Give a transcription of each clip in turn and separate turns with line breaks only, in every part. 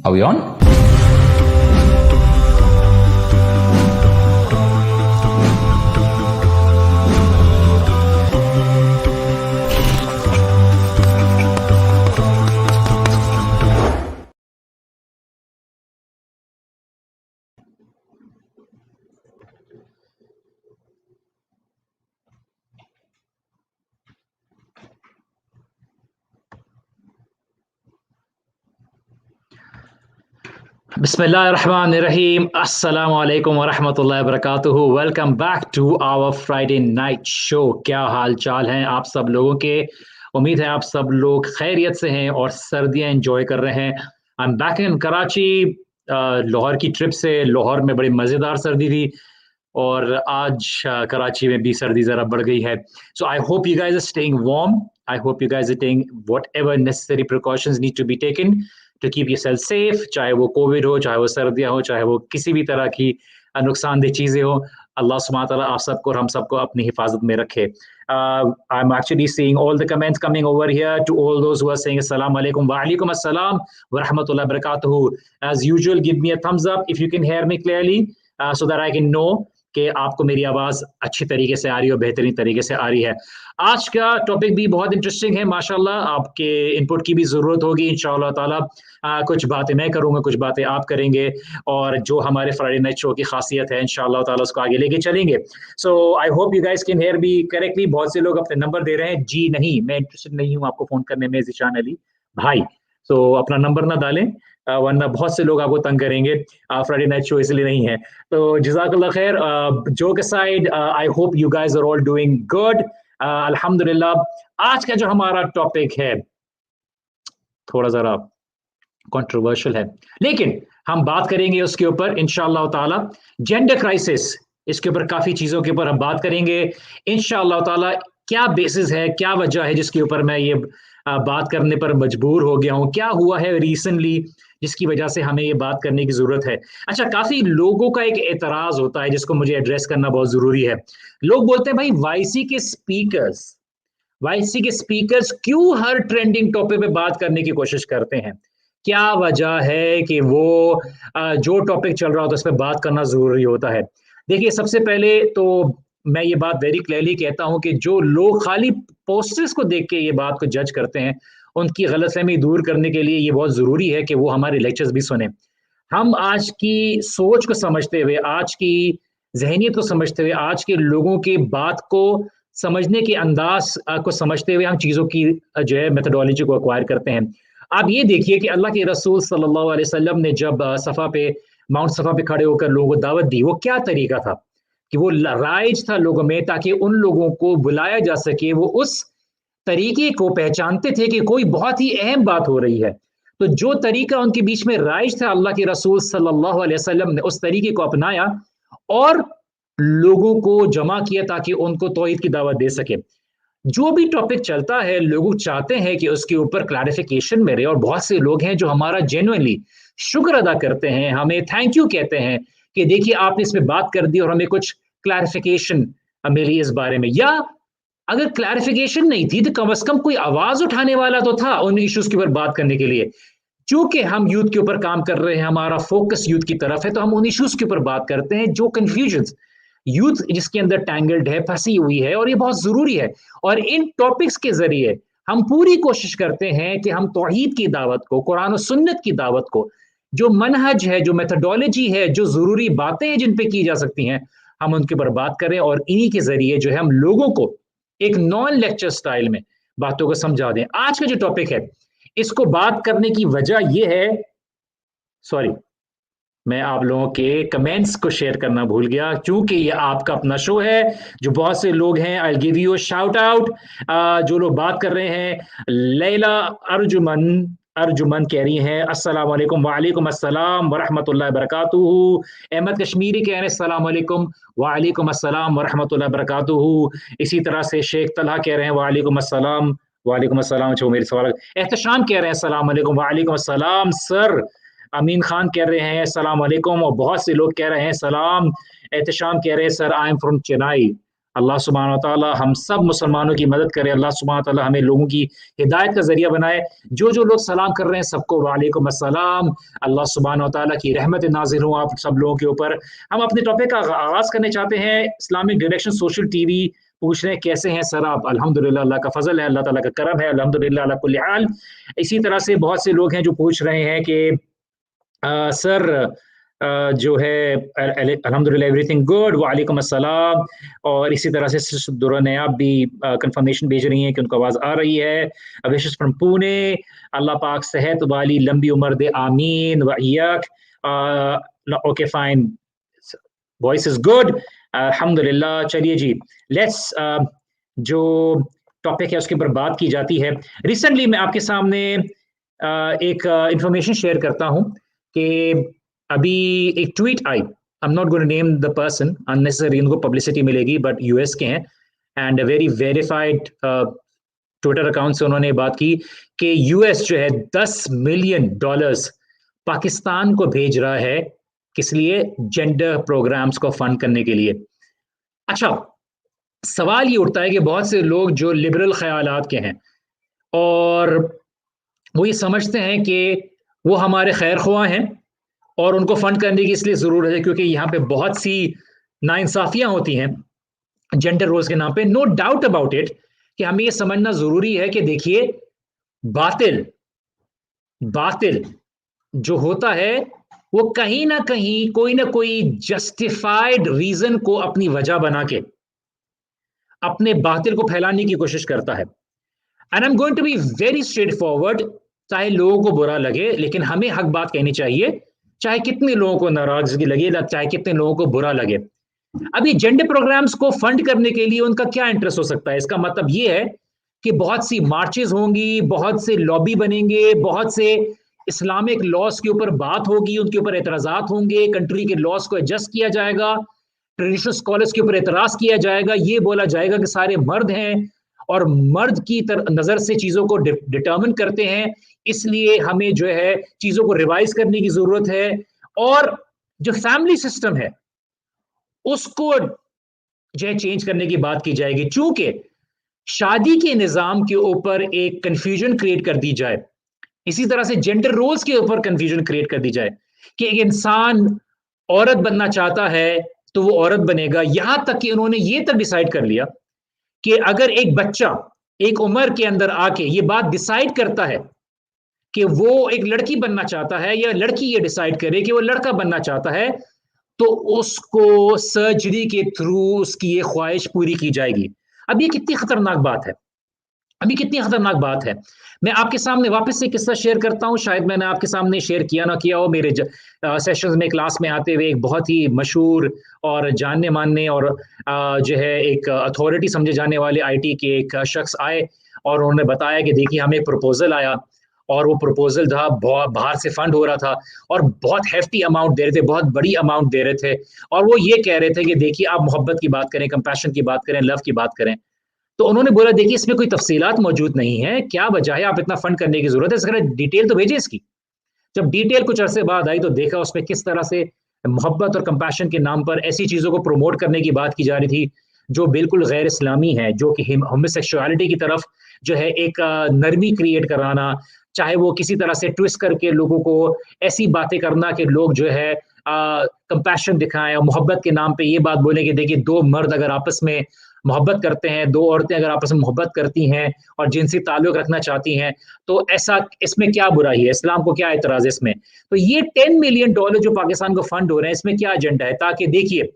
Are we on? Bismillahirrahmanirrahim. Assalamu alaikum wa rahmatullahi wa barakatuhu. Welcome back to our Friday night show. क्या हाल चाल हैं आप सब लोगों के? उम्मीद है आप सब लोग खैरियत से हैं और सर्दियां एंजॉय कर रहे हैं. I am back in Karachi. Lahore की ट्रिप से लाहौर में बड़ी मज़ेदार सर्दी थी और आज कराची में भी सर्दी ज़रा बढ़ गई है. So I hope you guys are staying warm. I hope you guys are taking whatever necessary precautions need to be taken to keep yourself safe. चाहे वो कोविड हो, चाहे वो सर्दियां हो, चाहे वो किसी भी तरह की नुकसानदेह चीज़ें हो. अल्लाह सुब्हानहू व तआला आप सबको और हम सबको अपनी हिफाजत में रखे. I'm actually seeing all the comments coming over here to all those who are saying assalamu alaikum wa alaikum assalam wa rahmatullahi wa barakatuhu. As usual, give me a thumbs up if you can hear me clearly so that I can know कि आपको मेरी आवाज़ अच्छी तरीके से आ रही है और बेहतरीन तरीके से आ रही है. आज का टॉपिक भी बहुत इंटरेस्टिंग है माशाल्लाह. आपके इनपुट की भी ज़रूरत होगी इंशाअल्लाह ताला. कुछ बातें मैं करूँगा, कुछ बातें आप करेंगे और जो हमारे फ्राइडे नाइट शो की खासियत है इंशाअल्लाह ताला उसको आगे लेके चलेंगे. So I hope you guys can hear me correctly. बहुत से लोग अपने नंबर दे रहे हैं. जी नहीं, मैं इंटरेस्टेड नहीं हूँ आपको फ़ोन करने में ज़िशान अली भाई. सो अपना नंबर ना डालें वरना बहुत से लोग आपको तंग करेंगे. फ्राइडे नाइट शो इसलिए नहीं है. तो जज़ाकल्लाह खैर. Joke aside, I hope you guys are all doing good. अल्हम्दुलिल्लाह. आज का जो हमारा टॉपिक है थोड़ा ज़रा कंट्रोवर्शियल है, लेकिन हम बात करेंगे उसके ऊपर इंशाअल्लाह ताला. जेंडर क्राइसिस, इसके ऊपर काफ़ी चीज़ों के ऊपर हम बात करेंगे इंशाअल्लाह ताला. क्या बेसिस है, क्या वजह है जिसके ऊपर मैं ये बात करने पर मजबूर हो गया हूँ? क्या हुआ है रिसेंटली जिसकी वजह से हमें ये बात करने की ज़रूरत है? अच्छा, काफ़ी लोगों का एक एतराज़ होता है जिसको मुझे एड्रेस करना बहुत ज़रूरी है. लोग बोलते हैं भाई वाईसी के स्पीकर्स क्यों हर ट्रेंडिंग टॉपिक पे बात करने की कोशिश करते हैं? क्या वजह है कि वो जो टॉपिक चल रहा होता है उस पर बात करना ज़रूरी होता है? देखिए, सबसे पहले तो मैं ये बात वेरी क्लियरली कहता हूँ कि जो लोग खाली पोस्टर्स को देख के ये बात को जज करते हैं, उनकी गलतफहमी दूर करने के लिए ये बहुत ज़रूरी है कि वो हमारे लेक्चर्स भी सुनें. हम आज की सोच को समझते हुए, आज की ज़हनियत को समझते हुए, आज के लोगों की बात को समझने के अंदाज़ को समझते हुए हम चीज़ों की जो है मेथोडोलॉजी को एक्वायर करते हैं. आप ये देखिए कि अल्लाह के रसूल सल्लल्लाहु अलैहि वसल्लम ने जब माउंट सफ़ा पे खड़े होकर लोगों को दावत दी, वो क्या तरीका था कि वो राइज था लोगों में ताकि उन लोगों को बुलाया जा सके. वो उस तरीके को पहचानते थे कि कोई बहुत ही अहम बात हो रही है. तो जो तरीका उनके बीच में राइज था, अल्लाह के रसूल सल्लल्लाहु अलैहि वसल्लम ने उस तरीके को अपनाया और लोगों को जमा किया ताकि उनको तौहीद की दावत दे सके. जो भी टॉपिक चलता है, लोग चाहते हैं कि उसके ऊपर क्लैरिफिकेशन मिले और बहुत से लोग हैं जो हमारा जेन्युइनली शुक्र अदा करते हैं, हमें थैंक यू कहते हैं कि देखिए आपने इस पे बात कर दी और हमें कुछ क्लैरिफिकेशन मिली इस बारे में. या अगर क्लैरिफिकेशन नहीं थी तो कम से कम कोई आवाज उठाने वाला तो था उन इश्यूज के ऊपर बात करने के लिए. चूंकि हम यूथ के ऊपर काम कर रहे हैं, हमारा फोकस यूथ की तरफ है, तो हम उन इश्यूज के ऊपर बात करते हैं जो कंफ्यूजन यूथ जिसके अंदर टैंगल्ड है, फंसी हुई है, और ये बहुत जरूरी है. और इन टॉपिक्स के जरिए हम पूरी कोशिश करते हैं कि हम तौहीद की दावत को, कुरान और सुन्नत की दावत को, जो मनहज है, जो मेथोडोलॉजी है, जो जरूरी बातें हैं जिन पे की जा सकती हैं, हम उनके ऊपर बात करें और इन्हीं के जरिए जो है हम लोगों को एक नॉन लेक्चर स्टाइल में बातों को समझा दें. आज का जो टॉपिक है, इसको बात करने की वजह यह है, सॉरी मैं आप लोगों के कमेंट्स को शेयर करना भूल गया, क्योंकि ये आपका अपना शो है. जो बहुत से लोग हैं, I give you shout out. जो लोग बात कर रहे हैं, लैला अर्जुमन कह रही हैं अस्सलाम वालेकुम. वालेकुम अस्सलाम व रहमतुल्लाहि व बरकातुहू. अहमद कश्मीरी कह रहे हैं अस्सलाम वालेकुम. वालेकुम अस्सलाम व रहमतुल्लाहि व बरकातुहू. इसी तरह से शेख तलहा कह रहे हैं वालेकुम अस्सलाम. वालेकुम अस्सलाम. जो मेरे सवाल, एहतशाम कह रहे हैं अस्सलाम वालेकुम. वालेकुम अस्सलाम सर. अमीन खान कह रहे हैं अस्सलाम वालेकुम और बहुत से लोग कह रहे हैं सलाम. एहतशाम कह रहे हैं sir I am from Chennai. अल्लाह सुब्हानहू व तआला हम सब मुसलमानों की मदद करे, अल्लाह सुब्हानहू व तआला हमें लोगों की हिदायत का ज़रिया बनाए। जो लोग सलाम कर रहे हैं सबको वालेकुम अस्सलाम, अल्लाह सुब्हानहू व तआला की रहमत नाज़िल हो आप सब लोगों के ऊपर। हम अपने टॉपिक का आगाज़ करने चाहते हैं, इस्लामिक डायरेक्शन सोशल टीवी पूछ रहे हैं कैसे हैं सर आप? अल्हम्दुलिल्लाह, अल्लाह का फ़ज़ल है, अल्लाह ताला का करम है, अल्हम्दुलिल्लाह अला कुल्ली हाल। इसी तरह से बहुत से लोग हैं जो पूछ रहे हैं कि सर जो है अल्हम्दुलिल्लाह एवरीथिंग गुड, वालेकुम अस्सलाम। और इसी तरह से दुरा नयाब भी कंफर्मेशन भेज रही हैं कि उनको आवाज़ आ रही है। विशेस फ्रॉम पुणे, अल्लाह पाक सेहत वाली लंबी उम्र दे, आमीन व इय्याक। Okay fine, voice is good, अल्हम्दुलिल्लाह। चलिए जी, लेट्स जो टॉपिक है उसके ऊपर बात की जाती है। रिसेंटली मैं आपके सामने एक इंफॉर्मेशन शेयर करता हूं कि अभी एक ट्वीट आई, I am not going to name the person, unnecessary इनको पब्लिसिटी मिलेगी, बट यूएस के हैं and very verified Twitter account से उन्होंने बात की कि यूएस जो है $10 मिलियन पाकिस्तान को भेज रहा है, किस लिए? जेंडर प्रोग्राम्स को फंड करने के लिए। अच्छा, सवाल ये उठता है कि बहुत से लोग जो लिबरल ख्यालात के हैं और वो ये समझते हैं कि वो हमारे खैर ख्वाह हैं और उनको फंड करने की इसलिए ज़रूरत है क्योंकि यहाँ पे बहुत सी नाइंसाफियाँ होती हैं जेंडर रोल्स के नाम पे। नो डाउट अबाउट इट कि हमें ये समझना ज़रूरी है कि देखिए, बातिल बातिल जो होता है वो कहीं ना कहीं कोई ना कोई जस्टिफाइड रीजन को अपनी वजह बना के अपने बातिल को फैलाने की कोशिश करता है। And I am going to be very straightforward, चाहे लोगों को बुरा लगे लेकिन हमें हक बात कहनी चाहिए, चाहे कितने लोगों को नाराजगी लगे, चाहे कितने लोगों को बुरा लगे। अब ये जेंडर प्रोग्राम्स को फंड करने के लिए उनका क्या इंटरेस्ट हो सकता है? इसका मतलब ये है कि बहुत सी मार्चेस होंगी, बहुत से लॉबी बनेंगे, बहुत से इस्लामिक लॉस के ऊपर बात होगी, उनके ऊपर एतराजात होंगे, कंट्री के लॉस को एडजस्ट किया जाएगा, ट्रेडिशनल स्कॉलर्स के ऊपर एतराज किया जाएगा, ये बोला जाएगा कि सारे मर्द हैं और मर्द की नजर से चीजों को डिटर्मिन करते हैं, इसलिए हमें जो है चीजों को रिवाइज करने की जरूरत है। और जो फैमिली सिस्टम है उसको जो है चेंज करने की बात की जाएगी, चूंकि शादी के निजाम के ऊपर एक कंफ्यूजन क्रिएट कर दी जाए, इसी तरह से जेंडर रोल्स के ऊपर कंफ्यूजन क्रिएट कर दी जाए कि एक इंसान औरत बनना चाहता है तो वो औरत बनेगा। यहां तक कि उन्होंने ये तक डिसाइड कर लिया कि अगर एक बच्चा एक उम्र के अंदर आके ये बात डिसाइड करता है कि वो एक लड़की बनना चाहता है या लड़की ये डिसाइड करे कि वो लड़का बनना चाहता है, तो उसको सर्जरी के थ्रू उसकी ये ख्वाहिश पूरी की जाएगी। अब ये कितनी खतरनाक बात है, अभी कितनी खतरनाक बात है। मैं आपके सामने वापस से किस्सा शेयर करता हूं, शायद मैंने आपके सामने शेयर किया ना किया हो। मेरे सेशंस में क्लास में आते हुए एक बहुत ही मशहूर और जानने मानने और जो है एक अथॉरिटी समझे जाने वाले आईटी के एक शख्स आए और उन्होंने बताया कि देखिए हमें एक प्रपोजल आया और वो प्रपोजल था बाहर से फंड हो रहा था और बहुत हेफ्टी अमाउंट दे रहे थे, बहुत बड़ी अमाउंट दे रहे थे, और वो ये कह रहे थे कि देखिए आप मोहब्बत की बात करें, कंपैशन की बात करें, लव की बात करें। तो उन्होंने बोला देखिए इसमें कोई तफसीलात मौजूद नहीं है, क्या वजह है, आप इतना फंड करने की जरूरत है, इसका डिटेल तो भेजे इसकी। जब डिटेल कुछ अरसे बाद आई तो देखा उसमें किस तरह से मोहब्बत और कंपैशन के नाम पर ऐसी चीजों को प्रमोट करने की बात की जा रही थी जो बिल्कुल गैर इस्लामी है, जो कि होमोसेक्सुअलिटी की तरफ जो है एक नरमी क्रिएट कराना, चाहे वो किसी तरह से ट्विस्ट करके लोगों को ऐसी बातें करना कि लोग जो है कंपैशन दिखाएं और मोहब्बत के नाम पे ये बात बोले कि देखिए दो मर्द अगर आपस में मोहब्बत करते हैं, दो औरतें अगर आपस में मोहब्बत करती हैं और जिनसी ताल्लुक रखना चाहती हैं तो ऐसा इसमें क्या बुराई है, इस्लाम को क्या एतराज है इसमें। तो ये $10 मिलियन जो पाकिस्तान को फंड हो रहे हैं, इसमें क्या एजेंडा है, ताकि देखिए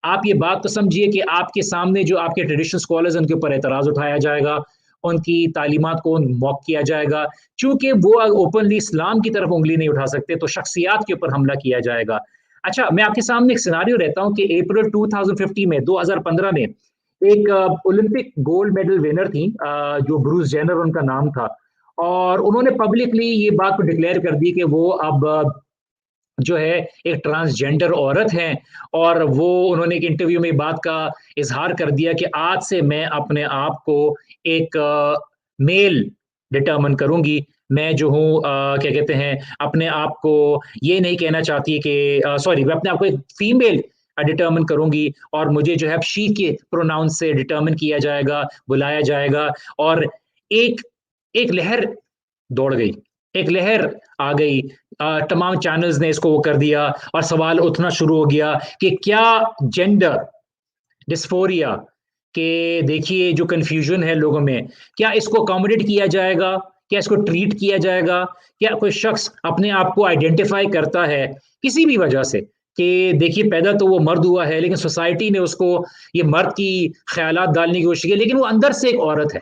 आप ये बात तो समझिए कि आपके सामने जो आपके ट्रेडिशनल स्कॉलर्स उनके ऊपर एतराज उठाया जाएगा, उनकी तालीमात को मॉक किया जाएगा, चूंकि वो ओपनली इस्लाम की तरफ उंगली नहीं उठा सकते तो शख्सियात के ऊपर हमला किया जाएगा। अच्छा, मैं आपके सामने एक सिनारियो रहता हूं कि अप्रैल 2015 में 2015 में एक ओलंपिक गोल्ड मेडल विनर थी जो ब्रूस जेनर उनका नाम था, और उन्होंने पब्लिकली ये बात को डिक्लेयर कर दी कि वो अब जो है एक ट्रांसजेंडर औरत हैं, और वो उन्होंने एक इंटरव्यू में बात का इजहार कर दिया कि आज से मैं अपने आप को एक मेल डिटर्मिन करूंगी, मैं जो हूँ क्या कहते हैं अपने आप को ये नहीं कहना चाहती कि सॉरी मैं अपने आप को एक फीमेल डिटर्मिन करूंगी और मुझे जो है शी के प्रोनाउन से डिटर्मिन किया जाएगा, बुलाया जाएगा। और एक एक लहर दौड़ गई, एक लहर आ गई, तमाम चैनल्स ने इसको वो कर दिया और सवाल उठना शुरू हो गया कि क्या जेंडर डिस्फोरिया के देखिए जो कंफ्यूजन है लोगों में, क्या इसको अकोमोडेट किया जाएगा, क्या इसको ट्रीट किया जाएगा? क्या कोई शख्स अपने आप को आइडेंटिफाई करता है किसी भी वजह से कि देखिए पैदा तो वो मर्द हुआ है लेकिन सोसाइटी ने उसको ये मर्द की ख्यालात डालने की कोशिश की, लेकिन वो अंदर से एक औरत है,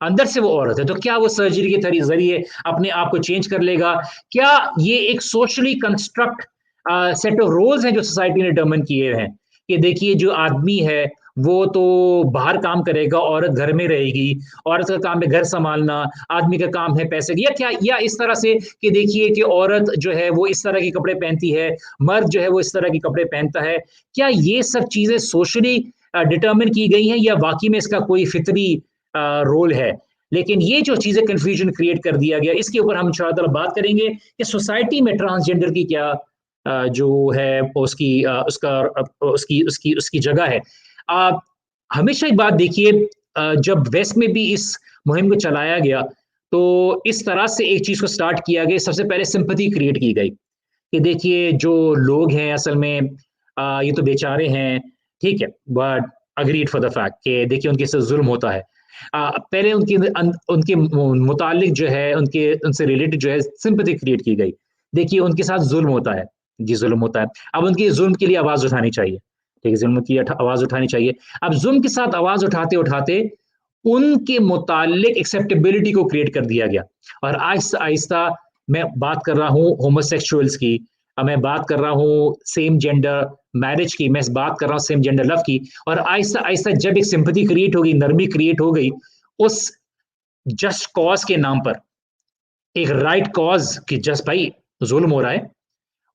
अंदर से वो औरत है, तो क्या वो सर्जरी के जरिए अपने आप को चेंज कर लेगा? क्या ये एक socially construct set of roles हैं जो सोसाइटी ने डिटरमिन किए हैं कि देखिए जो आदमी है वो तो बाहर काम करेगा, औरत घर में रहेगी, औरत का काम है घर संभालना, आदमी का काम है पैसे, या क्या, या इस तरह से कि देखिए कि औरत जो है वो इस तरह के कपड़े पहनती है, मर्द जो है वो इस तरह के कपड़े पहनता है? क्या ये सब चीजें सोशली डिटरमिन की गई हैं या वाकई में इसका कोई फितरी रोल है? लेकिन ये जो चीजें कंफ्यूजन क्रिएट कर दिया गया, इसके ऊपर हम इंशाअल्लाह बात करेंगे कि सोसाइटी में ट्रांसजेंडर की क्या जो है उसकी उसका उसकी उसकी उसकी जगह है। हमेशा एक बात देखिए, जब वेस्ट में भी इस मुहिम को चलाया गया तो इस तरह से एक चीज को स्टार्ट किया गया, सबसे पहले सिंपैथी क्रिएट की गई कि देखिए जो लोग हैं असल में ये तो बेचारे हैं, ठीक है, but agreed for the fact कि देखिए उनके साथ जुल्म होता है। पहले उनके मुतालिक जो है उनके उनसे रिलेटेड जो है सिंपैथी क्रिएट की गई, देखिए उनके साथ जुल्म होता है, जी जुल्म होता है, अब उनकी जुल्म के लिए आवाज उठानी चाहिए, ठीक है, जुल्म की आवाज उठानी चाहिए। अब जुल्म के साथ आवाज उठाते उठाते उनके मुतालिक एक्सेप्टेबिलिटी को क्रिएट कर दिया गया, और आहिस्ता आहिस्ता मैं बात कर रहा हूँ होमोसेक्सुअल्स की, मैं बात कर रहा हूँ सेम जेंडर मैरिज की, मैं बात कर रहा हूँ सेम जेंडर लव की, और आहिस्ता आहिस्ता जब एक सिंपैथी क्रिएट हो गई, नरमी क्रिएट हो गई उस जस्ट कॉज के नाम पर, एक राइट कॉज की, जस्ट भाई जुल्म हो रहा है,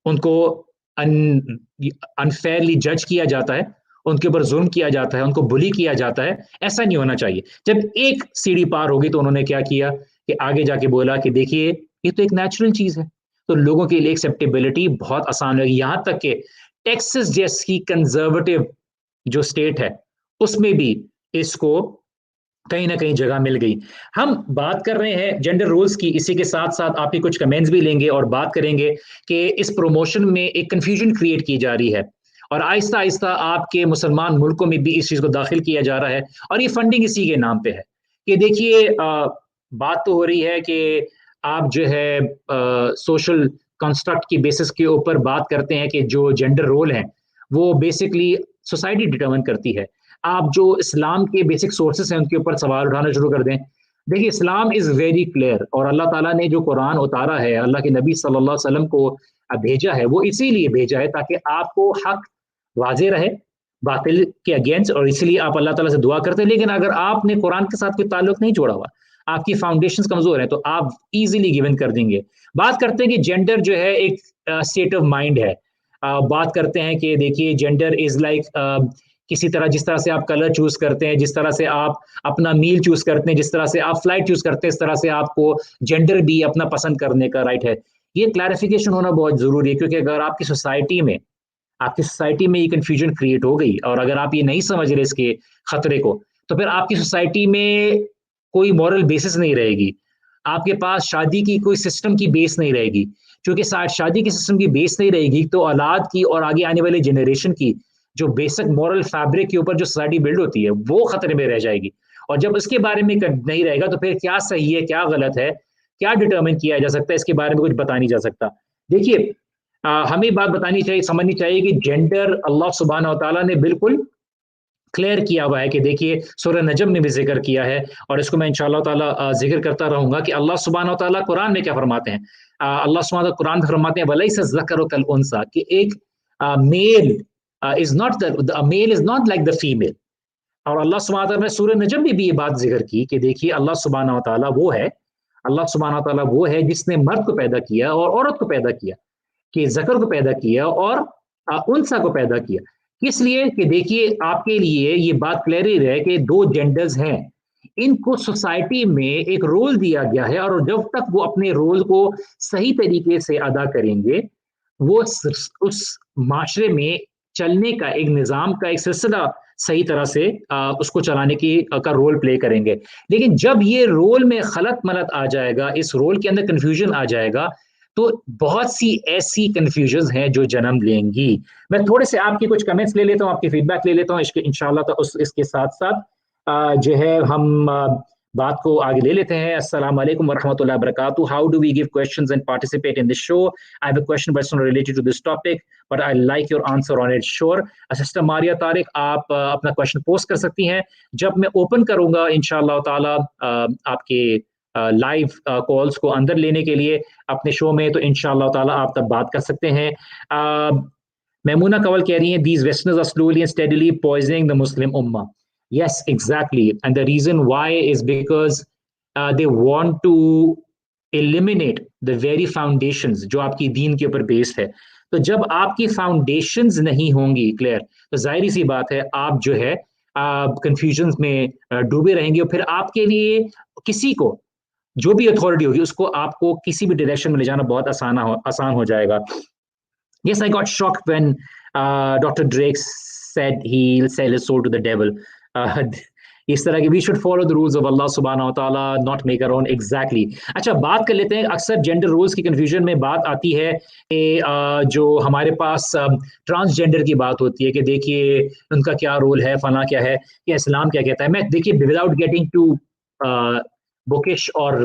उनको अनफेयरली जज किया जाता है, उनके ऊपर जुल्म किया जाता है, उनको बुली किया जाता है, ऐसा नहीं होना चाहिए। जब एक सीढ़ी पार होगी तो उन्होंने क्या किया कि आगे जाके बोला कि देखिए ये तो एक नेचुरल चीज है, तो लोगों के लिए एक्सेप्टेबिलिटी बहुत आसान होगी, यहां तक कि टेक्सास जैसी कंजर्वेटिव जो स्टेट है उसमें भी इसको कहीं ना कहीं जगह मिल गई। हम बात कर रहे हैं जेंडर रोल्स की, इसी के साथ साथ आपके कुछ कमेंट्स भी लेंगे और बात करेंगे कि इस प्रमोशन में एक कंफ्यूजन क्रिएट की जा रही है और आहिस्ता आहिस्ता आपके मुसलमान मुल्कों में भी इस चीज को दाखिल किया जा रहा है, और ये फंडिंग इसी के नाम पे है कि देखिए बात तो हो रही है कि आप जो है सोशल कंस्ट्रक्ट की बेसिस के ऊपर बात करते हैं कि जो जेंडर रोल है वो बेसिकली सोसाइटी डिटर्मिन करती है। आप जो इस्लाम के बेसिक सोर्सेस हैं उनके ऊपर सवाल उठाना शुरू कर दें, देखिए इस्लाम इज वेरी क्लियर, और अल्लाह ताला ने जो कुरान उतारा है, अल्लाह के नबी सल्लल्लाहु अलैहि वसल्लम को भेजा है, वो इसीलिए भेजा है ताकि आपको हक वाजे रहे बातिल के अगेंस्ट, और इसलिए आप अल्लाह ताला से दुआ करते हैं। लेकिन अगर आपने कुरान के साथ कोई ताल्लुक नहीं जोड़ा हुआ, आपकी फाउंडेशंस कमजोर है, तो आप इजीली गिवन कर देंगे। बात करते हैं कि जेंडर जो है एक स्टेट ऑफ माइंड है। बात करते हैं कि देखिए जेंडर इज लाइक किसी तरह, जिस तरह से आप कलर चूज करते हैं, जिस तरह से आप अपना मील चूज करते हैं, जिस तरह से आप फ्लाइट चूज करते हैं, इस तरह से आपको जेंडर भी अपना पसंद करने का राइट है। ये क्लैरिफिकेशन होना बहुत जरूरी है, क्योंकि अगर आपकी सोसाइटी में ये कंफ्यूजन क्रिएट हो गई और अगर आप ये नहीं समझ रहे इसके खतरे को, तो फिर आपकी सोसाइटी में कोई मॉरल बेसिस नहीं रहेगी, आपके पास शादी की कोई सिस्टम की बेस नहीं रहेगी, क्योंकि शादी की सिस्टम की बेस नहीं रहेगी तो औलाद की और आगे आने वाले जनरेशन की जो बेसिक मॉरल फैब्रिक के ऊपर जो सोसाइटी बिल्ड होती है वो खतरे में रह जाएगी। और जब उसके बारे में नहीं रहेगा तो फिर क्या सही है क्या गलत है, क्या डिटर्मिन किया जा सकता है, इसके बारे में कुछ बता नहीं जा सकता। देखिए हमें बात बतानी चाहिए, समझनी चाहिए कि जेंडर अल्लाह सुब्हानहू व तआला ने बिल्कुल क्लियर किया हुआ है कि देखिए सूरह नजम में भी जिक्र किया है, और इसको मैं इंशाअल्लाह ताला जिक्र करता रहूंगा कि अल्लाह सुब्हानहू व तआला कुरान में क्या फरमाते हैं। अल्लाह सुब्हानहू कुरान में फरमाते हैं वलैसा ज़करु कल उनसा, कि एक male is not the male is not like the female. और अल्लाह सुब्हानहू व तआला ने सूरह नजम में भी ये बात जिक्र की कि देखिए अल्लाह सुब्हानहू व तआला वो है, अल्लाह सुब्हानहू व तआला वो है जिसने मर्द को पैदा किया और औरत को पैदा किया, कि ज़कर को पैदा किया और उनसा को पैदा किया। किस लिए? कि देखिए आपके लिए ये बात क्लियर है कि दो जेंडर्स हैं, इनको सोसाइटी में एक रोल दिया गया है, और जब तक वो अपने रोल को सही तरीके से अदा करेंगे वो उस माशरे में चलने का, एक निज़ाम का एक सिलसिला सही तरह से उसको चलाने की का रोल प्ले करेंगे। लेकिन जब ये रोल में खलत-मलत आ जाएगा, इस रोल के अंदर कन्फ्यूजन आ जाएगा, तो बहुत सी ऐसी कन्फ्यूजन्स हैं जो जन्म लेंगी। मैं थोड़े से आपके कुछ कमेंट्स ले लेता हूँ, आपकी फीडबैक ले लेता हूँ, इसके इंशाल्लाह तो इसके साथ-साथ जो है हम बात को आगे ले लेते हैं। अस्सलाम वालेकुम वरहमतुल्लाहि वबरकातुहू। How do we give questions and participate in this show? I have a question but it's not related to this topic, but I like your answer on it. Sure sister Maria Tariq, आप अपना question post कर सकती हैं। जब मैं open करूंगा इंशाअल्लाह ताला आपके लाइव कॉल्स को अंदर लेने के लिए अपने शो में, तो इंशाअल्लाह ताला आप तब बात कर सकते हैं। मैमूना कंवल कह रही हैं, these westerners are slowly and steadily poisoning the Muslim ummah. Yes, exactly. And the reason why is because they want to eliminate the very foundations जो आपकी दीन के ऊपर बेस्ड है। तो जब आपकी फाउंडेशंस नहीं होंगी क्लियर, तो जाहिर सी बात है आप जो है कंफ्यूजन में डूबे रहेंगे, और फिर आपके लिए किसी को, जो भी अथॉरिटी होगी, उसको आपको किसी भी डायरेक्शन में ले जाना बहुत आसान हो जाएगा। Yes, I got shocked when Dr. Drake said he'll sell his soul to the devil. इस तरह की we should follow the rules of Allah subhanahu wa ta'ala, not make our own. Exactly. अच्छा, बात कर लेते हैं। अक्सर जेंडर रोल्स की कंफ्यूजन में बात आती है कि जो हमारे पास ट्रांसजेंडर की बात होती है कि देखिए उनका क्या रोल है, फला क्या है, या इस्लाम क्या कहता है। मैं देखिए विदाउट गेटिंग टू बुकिश और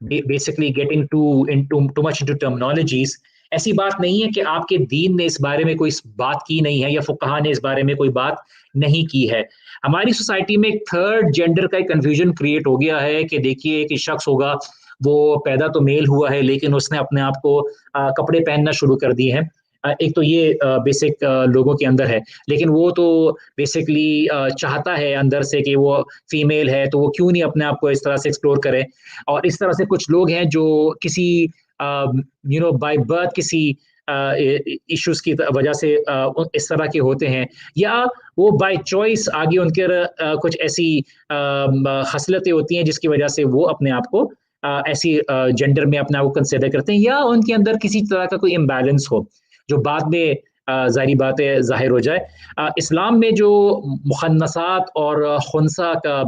basically getting too much into terminologies, ऐसी बात नहीं है कि आपके दीन ने इस बारे में कोई बात की नहीं है या फुकहा ने इस बारे में कोई बात नहीं की है। हमारी सोसाइटी में थर्ड जेंडर का एक कंफ्यूजन क्रिएट हो गया है कि देखिए एक शख्स होगा, वो पैदा तो मेल हुआ है लेकिन उसने अपने आप को कपड़े पहनना शुरू कर दिए हैं। एक तो ये बेसिक लोगों के अंदर है, लेकिन वो तो बेसिकली चाहता है अंदर से कि वो फीमेल है, तो वो क्यों नहीं अपने आप को इस तरह से एक्सप्लोर करे। और इस तरह से कुछ लोग हैं जो किसी बाय बर्थ किसी इश्यूज की वजह से इस तरह के होते हैं, या वो बाय चॉइस आगे उनके कुछ ऐसी खसलतें होती हैं जिसकी वजह से वो अपने आप को ऐसी जेंडर में अपने आप को कंसिडर करते हैं, या उनके अंदर किसी तरह का कोई इम्बैलेंस हो जो बाद में जाहिर बात है जाहिर हो जाए। इस्लाम में जो मुखन्नसात और खुन्सा का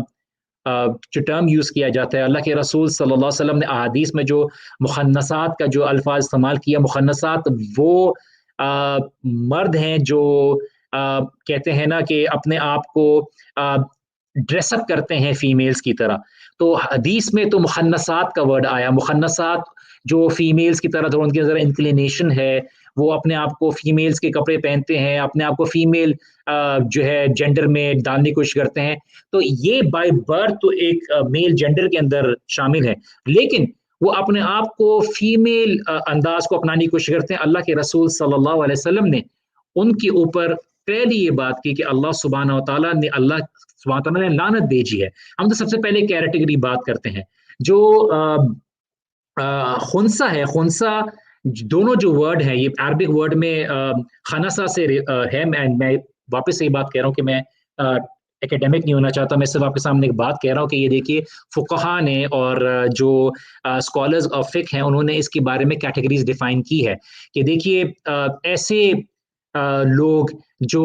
जो टर्म यूज़ किया जाता है, अल्लाह के रसूल सल्लल्लाहु अलैहि वसल्लम ने अहादीस में जो मुखन्नसात का जो अल्फाज इस्तेमाल किया, मुखन्नसात वो मर्द हैं जो कहते हैं ना कि अपने आप को ड्रेसअप करते हैं फीमेल्स की तरह। तो हदीस में तो मुखन्नसात का वर्ड आया, मुखन्नसात जो फीमेल्स की तरह थोड़ा उनके अंदर इंक्लिनेशन है, वो अपने आप को फीमेल्स के कपड़े पहनते हैं, अपने आप को फीमेल जो है जेंडर में डालने की कोशिश करते हैं। तो ये बाय बर्थ तो एक मेल जेंडर के अंदर शामिल है, लेकिन वो अपने आप को फीमेल अंदाज को अपनाने की कोशिश करते हैं। अल्लाह के रसूल सल्लल्लाहु अलैहि वसल्लम ने उनके ऊपर पहले ये बात की कि अल्लाह सुब्हानहू व तआला ने लानत भेजी है। हम तो सबसे पहले कैटेगरी बात करते हैं जो खुन्सा है। खुन्सा दोनों जो वर्ड है, ये अरबिक वर्ड में खनसा से है। मैं वापस से ये बात कह रहा हूँ कि मैं एकेडमिक नहीं होना चाहता, मैं सिर्फ आपके सामने एक बात कह रहा हूँ कि ये देखिए फुकहा ने और जो स्कॉलर्स ऑफ फिक हैं उन्होंने इसके बारे में कैटेगरीज डिफाइन की है कि देखिए ऐसे लोग जो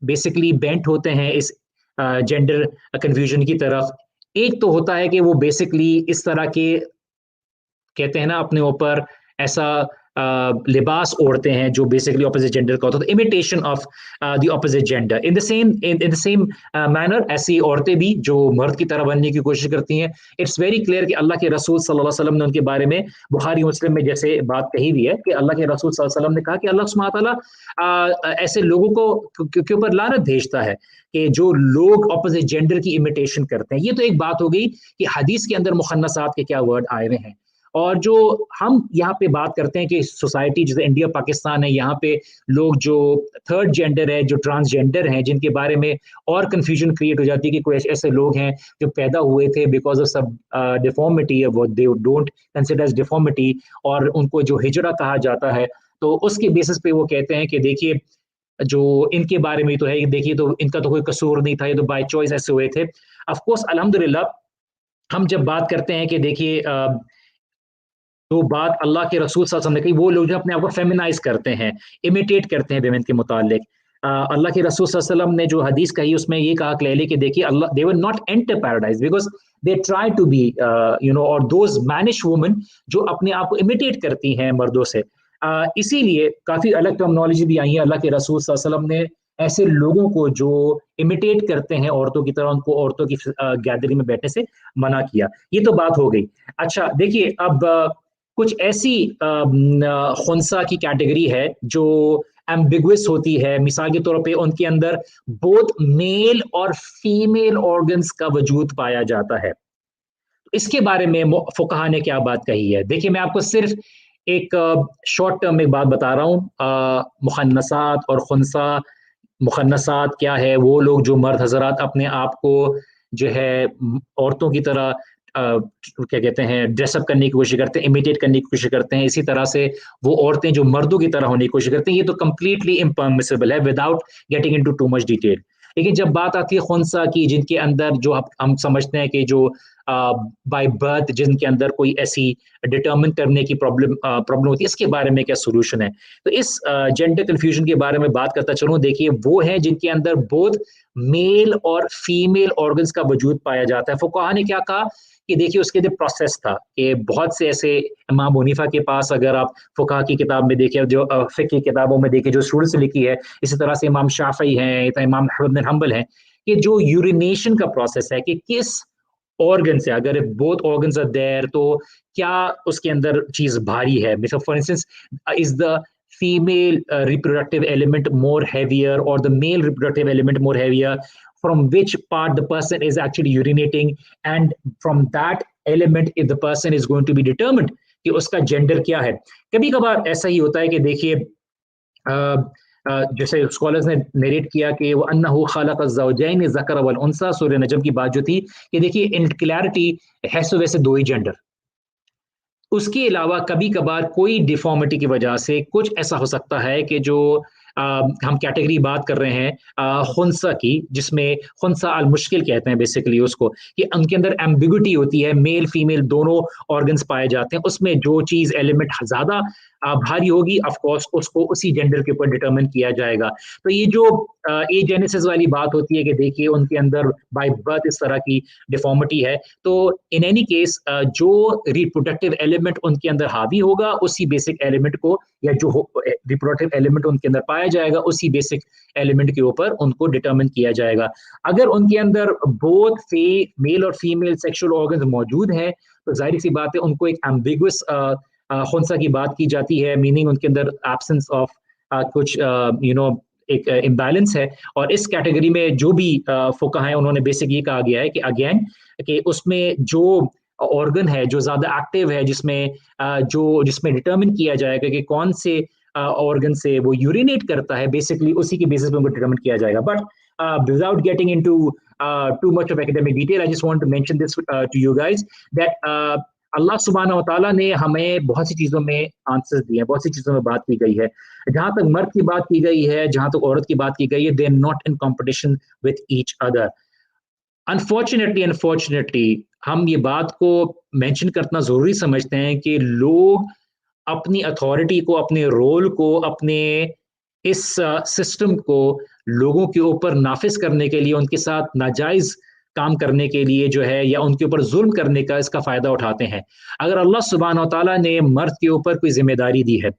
बेसिकली बेंट होते हैं इस जेंडर कन्फ्यूजन की तरफ। एक तो होता है कि वो बेसिकली इस तरह के कहते हैं ना अपने ऊपर ऐसा लिबास ओढ़ते हैं जो बेसिकली ऑपोजिट जेंडर का होता है, imitation of the opposite gender. In the same manner ऐसी औरतें भी जो मर्द की तरह बनने की कोशिश करती हैं। इट्स वेरी क्लियर कि अल्लाह के रसूल सल्लल्लाहु अलैहि वसल्लम ने उनके बारे में बुखारी मुस्लिम में जैसे बात कही हुई है कि अल्लाह के रसूल सल्लल्लाहु अलैहि वसल्लम ने कहा कि अल्लाह सुब्हानहू व तआला ऐसे लोगों को के ऊपर लानत भेजता है कि जो लोग ऑपोजिट जेंडर की इमिटेशन करते हैं। ये तो एक बात हो गई कि हदीस के अंदर मुखन्नसात के क्या वर्ड आए हुए हैं। और जो हम यहाँ पे बात करते हैं कि सोसाइटी जैसे इंडिया पाकिस्तान है, यहाँ पे लोग जो थर्ड जेंडर है, जो ट्रांसजेंडर हैं, जिनके बारे में और कंफ्यूजन क्रिएट हो जाती है कि कोई ऐसे लोग हैं जो पैदा हुए थे बिकॉज ऑफ सब डिफॉर्मिटी, वो they don't consider as deformity, और उनको जो हिजड़ा कहा जाता है, तो उसके बेसिस पे वो कहते हैं कि देखिए जो इनके बारे में तो है, देखिए तो इनका तो कोई कसूर नहीं था, ये तो बाय चॉइस ऐसे हुए थे। ऑफ कोर्स अल्हम्दुलिल्लाह हम जब बात करते हैं कि देखिए जो बात अल्लाह के रसूल सल्लल्लाहु अलैहि वसल्लम ने कही, वो लोग जो अपने आप को फेमिनाइज करते हैं, इमिटेट करते हैं विमेन के मुतालिक, अल्लाह के रसूल सल्लल्लाहु अलैहि वसल्लम ने जो हदीस कही उसमें ये कहा क्लियरली कि देखिए अल्लाह they will not enter paradise because they try to be और दोज मैनिश वुमेन जो अपने आप को इमिटेट करती हैं मर्दों से। इसीलिए काफी अलग टर्मिनोलॉजी भी आई है। अल्लाह के रसूल सल्लल्लाहु अलैहि वसल्लम ने ऐसे लोगों को जो इमिटेट करते हैं औरतों की तरह, उनको औरतों की गैदरिंग में बैठने से मना किया। ये तो बात हो गई। अच्छा देखिए, अब कुछ ऐसी खुनसा की कैटेगरी है जो एम्बिगुअस होती है। मिसाल के तौर पे उनके अंदर बोथ मेल और फीमेल ऑर्गन्स का वजूद पाया जाता है। इसके बारे में फुकहा ने क्या बात कही है? देखिए, मैं आपको सिर्फ एक शॉर्ट टर्म में बात बता रहा हूँ। मुखन्नसात और खुनसा, मुखन्नसात क्या है? वो लोग जो मर्द हजरात अपने आप को जो है औरतों की तरह क्या कहते हैं ड्रेसअप करने की कोशिश करते हैं, इमिटेट करने की कोशिश करते हैं, इसी तरह से वो औरतें जो मर्दों की तरह होने की कोशिश करती हैं, ये तो कंप्लीटली इम्परमिसिबल है without getting into too much detail. लेकिन जब बात आती है खुनसा की, जिनके अंदर जो हम समझते हैं कि जो बाय बर्थ जिनके अंदर कोई ऐसी डिटर्मिन करने की प्रॉब्लम होती है, इसके बारे में क्या सोल्यूशन है? तो इस जेंडर कंफ्यूजन के बारे में बात करता चलूं। देखिए, वो है जिनके अंदर बोथ मेल और फीमेल ऑर्गन्स का वजूद पाया जाता है। फुकहा ने क्या कहा कि देखिए उसके जो प्रोसेस था कि बहुत से ऐसे, इमाम हनीफा के पास अगर आप फुकहा की किताब में देखें, जो फिक़्ह की किताबों में देखें जो स्टूडेंट्स लिखी है, इसी तरह से इमाम शाफई हैं, तो इमाम अहमद बिन हंबल हैं, कि जो यूरिनेशन का प्रोसेस है कि किस ऑर्गन से, अगर बोथ ऑर्गन्स आर देयर तो क्या उसके अंदर चीज भारी है। मिसल for instance, is the female reproductive element more heavier or the male reproductive element more heavier, from which part the person is actually urinating, and from that element if the person is going to be determined कि उसका gender क्या है। कभी कभार ऐसा ही होता है कि देखिए जैसे स्कॉलर्स ने नरेट किया कि वो अन्नहु खालक़ ज़ौजैन ज़कर वल उनसा, सूरह नजम की बात जो थी कि देखिए इन क्लैरिटी है सो वैसे दो ही जेंडर। उसके अलावा कभी कभार कोई डिफॉर्मिटी की वजह से कुछ ऐसा हो सकता है कि जो हम कैटेगरी बात कर रहे हैं खुनसा की, जिसमें खुनसा अल मुश्किल कहते हैं बेसिकली उसको, कि उनके अंदर एम्बिग्युइटी होती है, मेल फीमेल दोनों ऑर्गन्स पाए जाते हैं, उसमें जो चीज एलिमेंट ज्यादा भारी होगी ऑफ कोर्स उसको उसी जेंडर के ऊपर डिटरमिन किया जाएगा। तो ये जो एजेनेसिस वाली बात होती है कि देखिए उनके अंदर बाय बर्थ इस तरह की डिफॉर्मिटी है, तो इन एनी केस जो रिप्रोडक्टिव एलिमेंट उनके अंदर हावी होगा उसी बेसिक एलिमेंट को, या जो रिप्रोडक्टिव एलिमेंट उनके अंदर पाया जाएगा उसी बेसिक एलिमेंट के ऊपर उनको डिटरमिन किया जाएगा। अगर उनके अंदर बोथ मेल और फीमेल सेक्सुअल ऑर्गन्स मौजूद हैं तो जाहिर सी बात है उनको एक एम्बिगुअस खुनसा की बात की जाती है, मीनिंग उनके अंदर एब्सेंस ऑफ कुछ एक इम्बैलेंस है। और इस कैटेगरी में जो भी फुकहा है उन्होंने बेसिक ये कहा गया है कि अगेन कि उसमें जो ऑर्गन है जो ज्यादा एक्टिव है, जिसमें डिटरमिन किया जाएगा कि कौन से ऑर्गन से वो यूरिनेट करता है, बेसिकली उसी के बेसिस पे उनको डिटरमिन किया जाएगा। But without getting into too much of academic detail, I just want to mention this to you guys that अल्लाह सुब्हानहू व तआला ने हमें बहुत सी चीजों में आंसर्स दिए हैं, बहुत सी चीजों में बात की गई है। जहां तक मर्द की बात की गई है, जहां तक औरत की बात की गई है, they are not in competition with each other. Unfortunately हम ये बात को मेंशन करना जरूरी समझते हैं कि लोग अपनी अथॉरिटी को, अपने रोल को, अपने इस सिस्टम को लोगों के ऊपर नाफिज करने के लिए, उनके साथ नाजायज काम करने के लिए जो है, या उनके ऊपर जुल्म करने का इसका फायदा उठाते हैं। अगर अल्लाह सुब्हानहू व तआला ने मर्द के ऊपर कोई जिम्मेदारी दी है,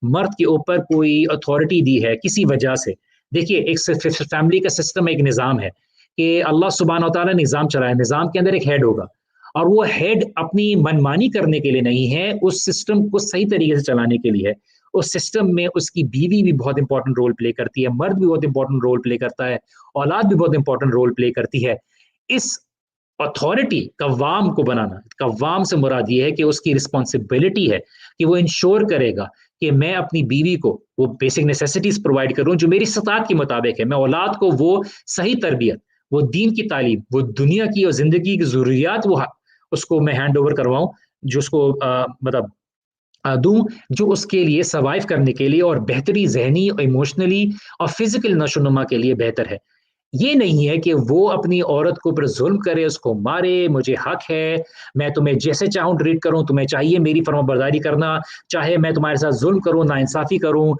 मर्द के ऊपर कोई अथॉरिटी दी है किसी वजह से, देखिए एक फैमिली का सिस्टम, एक निज़ाम है कि अल्लाह सुब्हानहू व तआला निज़ाम चलाया, निज़ाम के अंदर एक हेड होगा और वो हेड अपनी मनमानी करने के लिए नहीं है, उस सिस्टम को सही तरीके से चलाने के लिए है। उस सिस्टम में उसकी बीवी भी बहुत इंपॉर्टेंट रोल प्ले करती है, मर्द भी बहुत इंपॉर्टेंट रोल प्ले करता है, औलाद भी बहुत इंपॉर्टेंट रोल प्ले करती है। इस अथॉरिटी कव्वाम को बनाना, कव्वाम से मुराद ये है कि उसकी रिस्पॉन्सिबिलिटी है कि वो इंश्योर करेगा कि मैं अपनी बीवी को वो बेसिक नेसेसिटीज प्रोवाइड करूं जो मेरी सतात के मुताबिक है, मैं औलाद को वो सही तरबियत, वो दीन की तालीम, वो दुनिया की और जिंदगी की जरूरियात वो उसको मैं हैंड ओवर करवाऊं, जो उसको मतलब दूं, जो उसके लिए सर्वाइव करने के लिए और बेहतरी जहनी, इमोशनली और फिजिकल नशोनुमा के लिए बेहतर है। ये नहीं है कि वो अपनी औरत के ऊपर ज़ुल्म करे, उसको मारे, मुझे हक है, मैं तुम्हें जैसे चाहूँ ट्रीट करूँ, तुम्हें चाहिए मेरी फर्माबरदारी करना, चाहे मैं तुम्हारे साथ ज़ुल्म करूँ, नाइंसाफ़ी करूँ,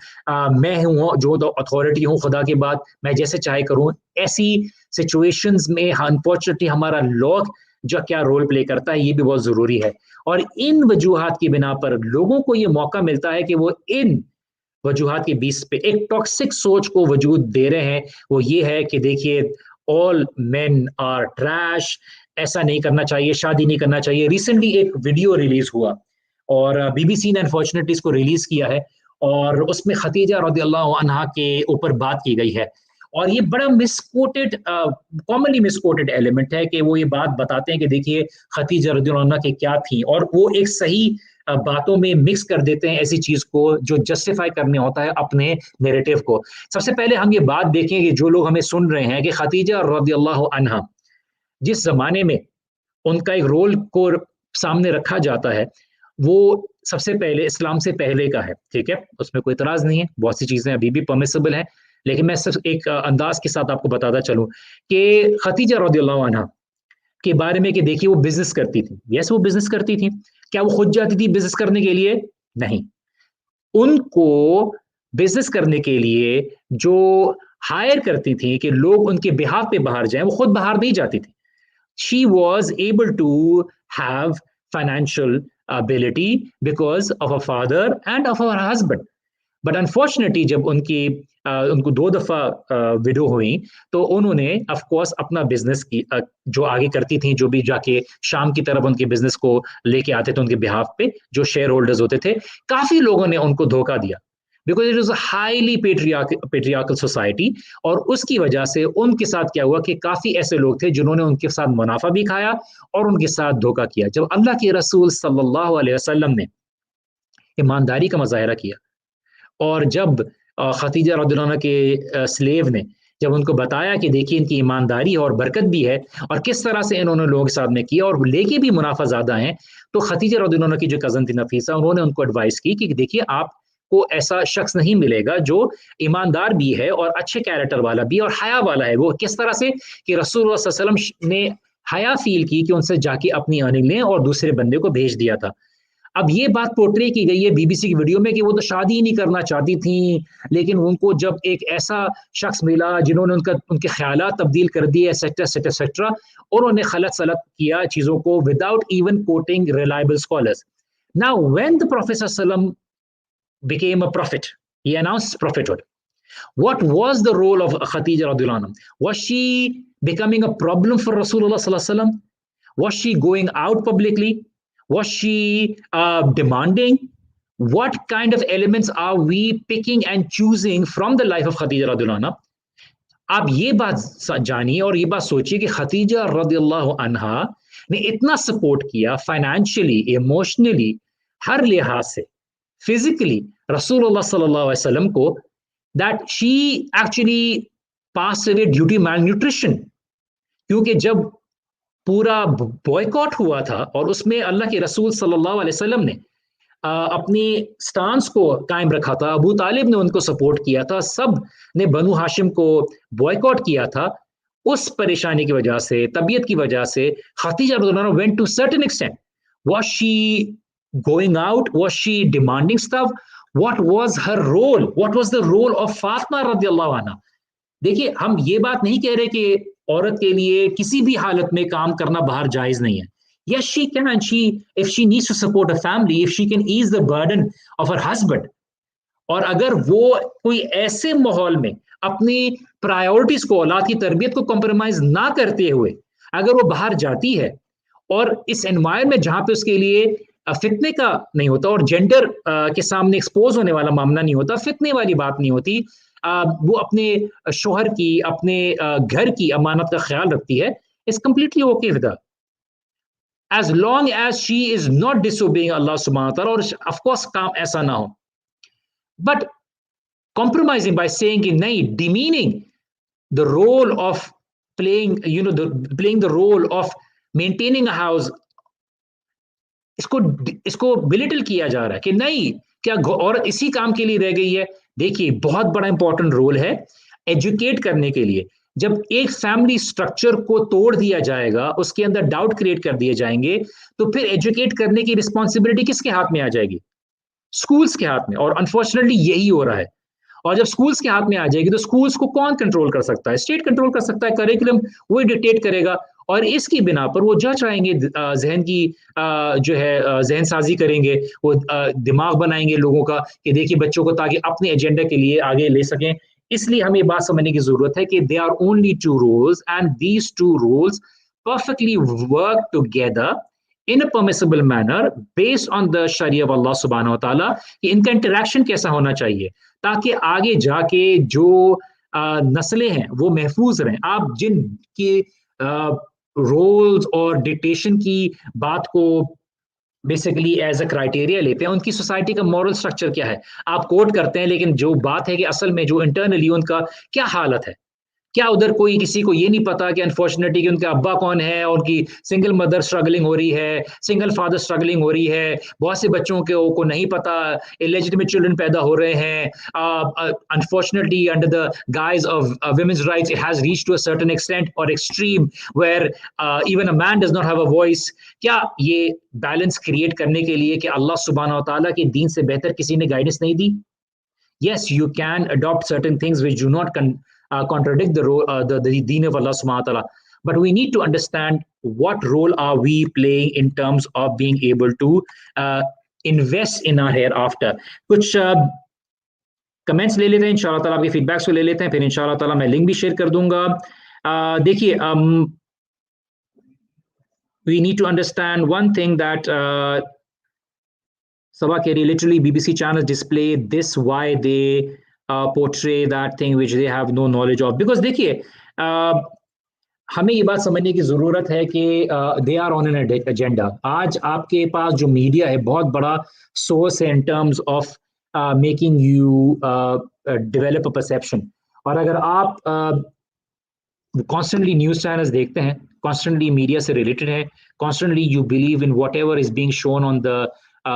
मैं हूँ जो द अथॉरिटी हूँ खुदा के बाद, मैं जैसे चाहे करूँ। ऐसी सिचुएशंस में अनफॉर्चुनेटली हमारा लॉ जो क्या रोल प्ले करता है, ये भी बहुत ज़रूरी है। और इन वजूहात की बिना पर लोगों को ये मौका मिलता है कि वो इन वजूहात के बीच पे एक टॉक्सिक सोच को वजूद दे रहे हैं। वो ये है कि देखिए, ऑल मेन आर ट्रैश, ऐसा नहीं करना चाहिए, शादी नहीं करना चाहिए। रिसेंटली एक वीडियो रिलीज हुआ और बीबीसी ने अनफॉर्चुनेटली इसको रिलीज किया है और उसमें खतीजा रदियल्लाहु अन्हा के ऊपर बात की गई है। और ये बड़ा मिसकोटेड, कॉमनली मिसकोटेड एलिमेंट है कि वो ये बात बताते हैं कि देखिए खतीजा रदियल्लाहु अन्हा की क्या थी, और वो एक सही बातों में मिक्स कर देते हैं ऐसी चीज को जो जस्टिफाई करने होता है अपने नैरेटिव को। सबसे पहले हम ये बात देखें कि जो लोग हमें सुन रहे हैं कि खतीजा रदियल्लाहु अन्हा जिस जमाने में उनका एक रोल को सामने रखा जाता है, वो सबसे पहले इस्लाम से पहले का है, ठीक है, उसमें कोई इतराज नहीं है, बहुत सी चीजें अभी भी परमिसिबल हैं। लेकिन मैं सिर्फ एक अंदाज के साथ आपको बताता चलूं कि खतीजा रदियल्लाहु अन्हा के बारे में कि देखिए वो बिजनेस करती थी। यस, वो बिजनेस करती थी। क्या वो खुद जाती थी बिजनेस करने के लिए? नहीं। उनको बिजनेस करने के लिए जो हायर करती थी कि लोग उनके बिहाफ पे बाहर जाएं, वो खुद बाहर नहीं जाती थी। she was able to have financial ability because of her father and of her husband. But unfortunately जब उनको 2 दफा विडो हुई, तो उन्होंने ऑफ कोर्स अपना बिजनेस की जो आगे करती थी, जो भी जाके शाम की तरफ उनके बिजनेस को लेके आते थे उनके बिहाफ पे, जो शेयर होल्डर्स होते थे, काफी लोगों ने उनको धोखा दिया because it is highly patriarchal society. और उसकी वजह से उनके साथ क्या हुआ कि काफी ऐसे लोग थे जिन्होंने उनके साथ मुनाफा भी खाया और उनके साथ धोखा किया। जब अल्लाह के रसूल सल्लल्लाहु अलैहि वसल्लम ने ईमानदारी का मुजाहरा किया और जब खतीजा रदियल्लाहु अन्हा के स्लेव ने जब उनको बताया कि देखिए इनकी ईमानदारी और बरकत भी है और किस तरह से इन्होंने लोगों के साथ में किया और लेके भी मुनाफा ज्यादा है, तो खतीजा रदियल्लाहु अन्हा की जो कजन थी नफीसा, उन्होंने उनको एडवाइस की कि देखिए आपको ऐसा शख्स नहीं मिलेगा जो ईमानदार भी है और अच्छे कैरेक्टर वाला भी और हया वाला है। वो किस तरह से कि रसूलुल्लाह सल्लल्लाहु अलैहि वसल्लम ने हया फील की कि उनसे जाके अपनी अर्निंग लें और दूसरे बंदे को भेज दिया था। अब ये बात पोर्ट्रे की गई है बीबीसी की वीडियो में कि वो तो शादी ही नहीं करना चाहती थी, लेकिन उनको जब एक ऐसा शख्स मिला जिन्होंने उनके ख्यालात तब्दील कर दिए, एक्सेट्रा एक्सेट्रा एक्सेट्रा, और उन्होंने खलत सलत किया चीजों को without even quoting reliable scholars. Now when the professor सल्लम became a prophet, he announced prophethood. What was the role of Khadija radhiyallahu anha? Was she becoming a problem for Rasulullah sallallahu alaihi wasallam? Was she going out publicly? Was she demanding? What kind of elements are we picking and choosing from the life of Khadija radhiyallahu anha? आप ये बात जानिए और ये बात सोचिए कि Khadija रदियल्लाहु अन्हा ने इतना सपोर्ट किया फाइनेंशियली, इमोशनली, हर लिहाज से, फिजिकली रसूलुल्लाह सल्लल्लाहु अलैहि वसल्लम को, that she actually pass away due to malnutrition। क्योंकि जब पूरा बॉयकॉट हुआ था और उसमें अल्लाह के रसूल सल्लल्लाहु अलैहि वसल्लम ने अपनी स्टांस को कायम रखा था, अबू तालिब ने उनको सपोर्ट किया था, सब ने बनु हाशिम को बॉयकॉट किया था, उस परेशानी की वजह से, तबीयत की वजह से खतीजा रज़ियल्लाहु अन्हा went to certain extent. Was she going out? Was she demanding stuff? What was her role? What was the role of Fatima रज़ियल्लाहु अन्हा? देखिए, हम ये बात नहीं कह रहे कि औरत के लिए किसी भी हालत में काम करना बाहर जायज नहीं है। Yes, she can. If she needs to support a family, if she can ease the burden of her husband, और अगर वो कोई ऐसे माहौल में अपनी प्रायोरिटीज को, औलाद की तरबियत को कॉम्प्रोमाइज ना करते हुए अगर वो बाहर जाती है और इस एनवायरमेंट जहां पे उसके लिए फितने का नहीं होता और जेंडर के सामने एक्सपोज होने वाला मामला नहीं होता, फितने वाली बात नहीं होती, वो अपने शोहर की, अपने घर की अमानत का ख्याल रखती है, is completely okay with that as long as she is not disobeying Allah subhanahu wa ta'ala, और of course काम ऐसा ना हो, but compromising by saying कि नहीं, demeaning the role of playing the role of maintaining a house, इसको belittle किया जा रहा है कि नहीं, क्या औरत इसी काम के लिए रह गई है? देखिए, बहुत बड़ा इंपॉर्टेंट रोल है एजुकेट करने के लिए। जब एक फैमिली स्ट्रक्चर को तोड़ दिया जाएगा, उसके अंदर डाउट क्रिएट कर दिए जाएंगे, तो फिर एजुकेट करने की रिस्पॉन्सिबिलिटी किसके हाथ में आ जाएगी? स्कूल्स के हाथ में। और अनफॉर्चुनेटली यही हो रहा है। और जब स्कूल्स के हाथ में आ जाएगी तो स्कूल्स को कौन कंट्रोल कर सकता है? स्टेट कंट्रोल कर सकता है, करिकुलम वही डिक्टेट करेगा। और इसकी बिना पर वो जज आएंगे, जहन की जो है जहन साजी करेंगे, वो दिमाग बनाएंगे लोगों का कि देखिए बच्चों को, ताकि अपने एजेंडा के लिए आगे ले सकें। इसलिए हमें बात समझने की जरूरत है कि they are only two rules and these two rules perfectly work together in a permissible manner based on the sharia of Allah subhanahu wa ta'ala, कि इनका इंटरेक्शन कैसा होना चाहिए ताकि आगे जाके जो नस्लें हैं वो महफूज रहें। आप जिन के रोल्स और डिक्टेशन की बात को बेसिकली एज अ क्राइटेरिया लेते हैं, उनकी सोसाइटी का मॉरल स्ट्रक्चर क्या है आप कोट करते हैं, लेकिन जो बात है कि असल में जो इंटरनली उनका क्या हालत है, क्या उधर कोई किसी को ये नहीं पता कि अनफॉर्चुनेटली कि उनका अब्बा कौन है, और उनकी सिंगल मदर स्ट्रगलिंग हो रही है, सिंगल फादर स्ट्रगलिंग हो रही है, बहुत से बच्चों को नहीं पता, इलेजिटिमेट चिल्ड्रन पैदा हो रहे हैं। Unfortunately under the guys of women's rights it has reached to a certain extent or extreme where even a man does not have a voice। क्या ये बैलेंस क्रिएट करने के लिए कि अल्लाह सुब्हानहू व तआला के दीन से बेहतर किसी ने गाइडेंस नहीं दी? Yes, you can adopt certain things which do not contradict the deen of Allah subhanahu wa ta'ala. But we need to understand what role are we playing in terms of being able to invest in our hereafter. कुछ comments ले लेते हैं, इंशाल्लाह ताला आपके feedbacks को ले लेते हैं, फिर इंशाल्लाह ताला मैं लिंक भी शेयर कर दूंगा। देखिए, we need to understand one thing that Sabah Keri, literally BBC channels display this, why they portray that thing which they have no knowledge of। Because देखिए, हमें ये बात समझने की ज़रूरत है कि they are on an agenda. आज आपके पास जो मीडिया है बहुत बड़ा सोर्स है in terms of making you develop a perception. और अगर आप कॉन्स्टेंटली न्यूज़ चैनल्स देखते हैं, कॉन्स्टेंटली मीडिया से रिलेटेड है, constantly you believe in what ever is being shown on the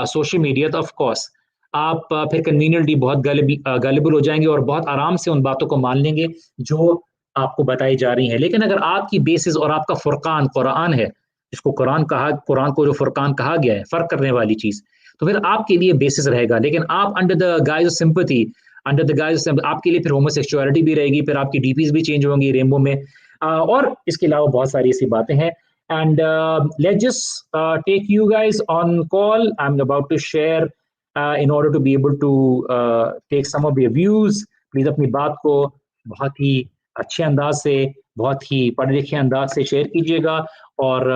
social media, तो ऑफ कोर्स आप फिर कन्वीनियंटली बहुत गलिबल हो जाएंगे और बहुत आराम से उन बातों को मान लेंगे जो आपको बताई जा रही हैं। लेकिन अगर आपकी बेसिस और आपका फुरकान कुरान है, जिसको कुरान को जो फुरकान कहा गया है, फर्क करने वाली चीज, तो फिर आपके लिए बेसिस रहेगा। लेकिन आप under the guys of sympathy, आपके लिए फिर होमोसेक्सुअलिटी भी रहेगी, फिर आपकी डीपीज भी चेंज होंगी रेनबो में, और इसके अलावा बहुत सारी ऐसी बातें हैं। And let's just take you guys on call. I'm about to share in order to be able to take some of your views. Please अपनी बात को बहुत ही अच्छे अंदाज से, बहुत ही पढ़े लिखे अंदाज से शेयर कीजिएगा। और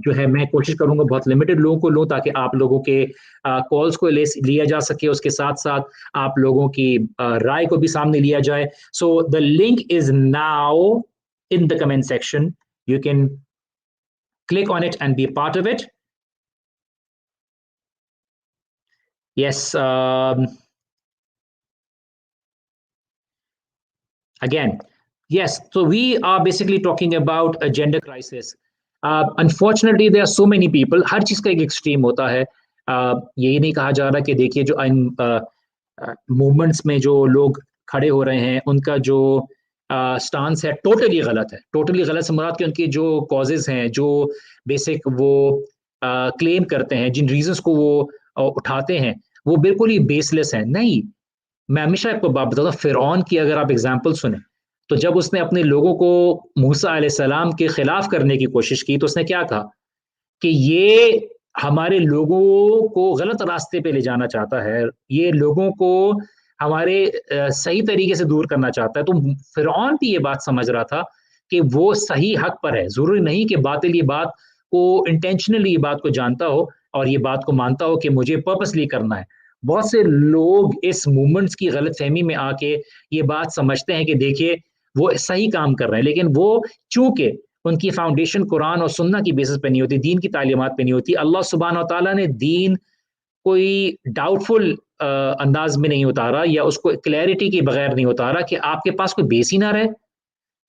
जो है मैं कोशिश करूंगा बहुत लिमिटेड लोगों को लूँ, ताकि आप लोगों के कॉल्स को लिया जा सके, उसके साथ साथ आप लोगों की राय को भी सामने लिया जाए। So the link is now in the comment section. You can click on it and be a part of it. Yes. Again, yes. So we are basically talking about a gender crisis. Unfortunately, there are so many people. हर चीज का एक extreme होता है। ये नहीं कहा जा रहा कि देखिए जो मूवमेंट्स में जो लोग खड़े हो रहे हैं, उनका जो स्टांस है टोटली गलत है। टोटली गलत से मुराद कि उनके जो कॉजेज हैं, जो बेसिक वो क्लेम करते हैं, जिन रीजंस को वो उठाते हैं, वो बिल्कुल ही बेसलेस हैं। नहीं, मैं हमेशा आपको बात बताता हूँ, फिरौन की अगर आप एग्जाम्पल सुने, तो जब उसने अपने लोगों को मूसा अलैहिस्सलाम के खिलाफ करने की कोशिश की, तो उसने क्या कहा कि ये हमारे लोगों को गलत रास्ते पे ले जाना चाहता है, ये लोगों को हमारे सही तरीके से दूर करना चाहता है। तो फिरौन भी ये बात समझ रहा था कि वो सही हक पर है। जरूरी नहीं कि बातिल ये बात को इंटेंशनली ये बात को जानता हो और ये बात को मानता हो कि मुझे पर्पसली करना है। बहुत से लोग इस मूवमेंट्स की गलतफहमी में आके ये बात समझते हैं कि देखिए वो सही काम कर रहे हैं, लेकिन वो चूंकि उनकी फाउंडेशन कुरान और सुन्ना की बेसिस पे नहीं होती, दीन की तालीमात पे नहीं होती। अल्लाह सुब्हानहू व तआला ने दीन कोई डाउटफुल अंदाज में नहीं उतारा, या उसको क्लैरिटी के बगैर नहीं उतारा कि आपके पास कोई बेस ही ना रहे,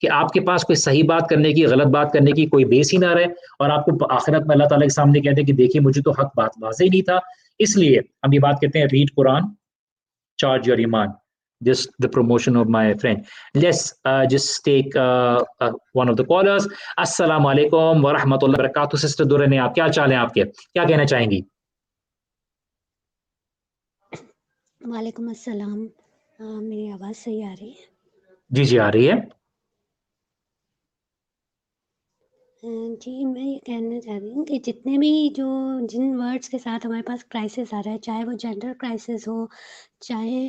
कि आपके पास कोई सही बात करने की, गलत बात करने की कोई बेस ही ना रहे, और आपको आखिरत में अल्लाह ताला के सामने कहते हैं कि देखिए मुझे तो हक बात वाज़ेह नहीं था। इसलिए हम ये बात कहते हैं, रीड कुरान, चार्ज योर ईमान। just the promotion of my friend. Let's just take one of the callers. Assalamu alaikum wa rahmatullahi wa barakatuh. Sister Durrani, आप क्या चाल हैं आपके? क्या कहना चाहेंगी?
वालेकुम अस्सलाम। मेरी आवाज़ सही आ रही है?
जी, जी, आ रही है।
जी, मैं ये कहना चाह रही हूँ कि जितने भी जिन वर्ड्स के साथ हमारे पास क्राइसिस आ रहा है, चाहे वो जेंडर क्राइसिस हो, चाहे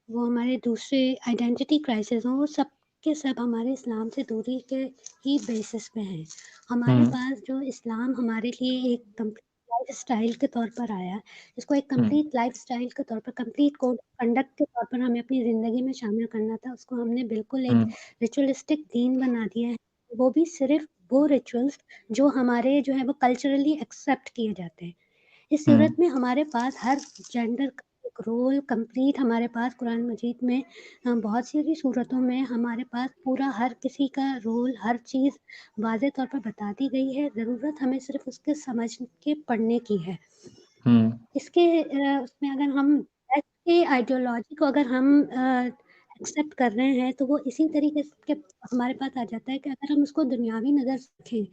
वो हमारे दूसरे आइडेंटिटी क्राइसिस हो, वो सब के सब हमारे इस्लाम से दूरी के ही बेसिस पे हैं। हमारे पास जो इस्लाम हमारे लिए एक कंप्लीट लाइफ़स्टाइल के तौर पर आया, इसको एक कंप्लीट लाइफ़स्टाइल के तौर पर, कंप्लीट कोड ऑफ कंडक्ट के तौर पर हमें अपनी ज़िंदगी में शामिल करना था, उसको हमने बिल्कुल एक रिचुअलिस्टिक दीन बना दिया है। वो भी सिर्फ़ वो रिचुअल्स जो हमारे जो है वो कल्चरली एक्सेप्ट किए जाते हैं। इस सूरत में हमारे पास हर जेंडर का एक रोल कंप्लीट हमारे पास कुरान मजीद में बहुत सी सूरतों में हमारे पास पूरा हर किसी का रोल, हर चीज़ वाज़े तौर पर बता दी गई है। ज़रूरत हमें सिर्फ़ उसके समझ के पढ़ने की है। इसके उसमें अगर हम वेस्ट के आइडियोलॉजी को अगर हम एक्सेप्ट कर रहे हैं, तो वो इसी तरीके से के हमारे पास आ जाता है कि अगर हम उसको दुनियावी नज़र से देखें,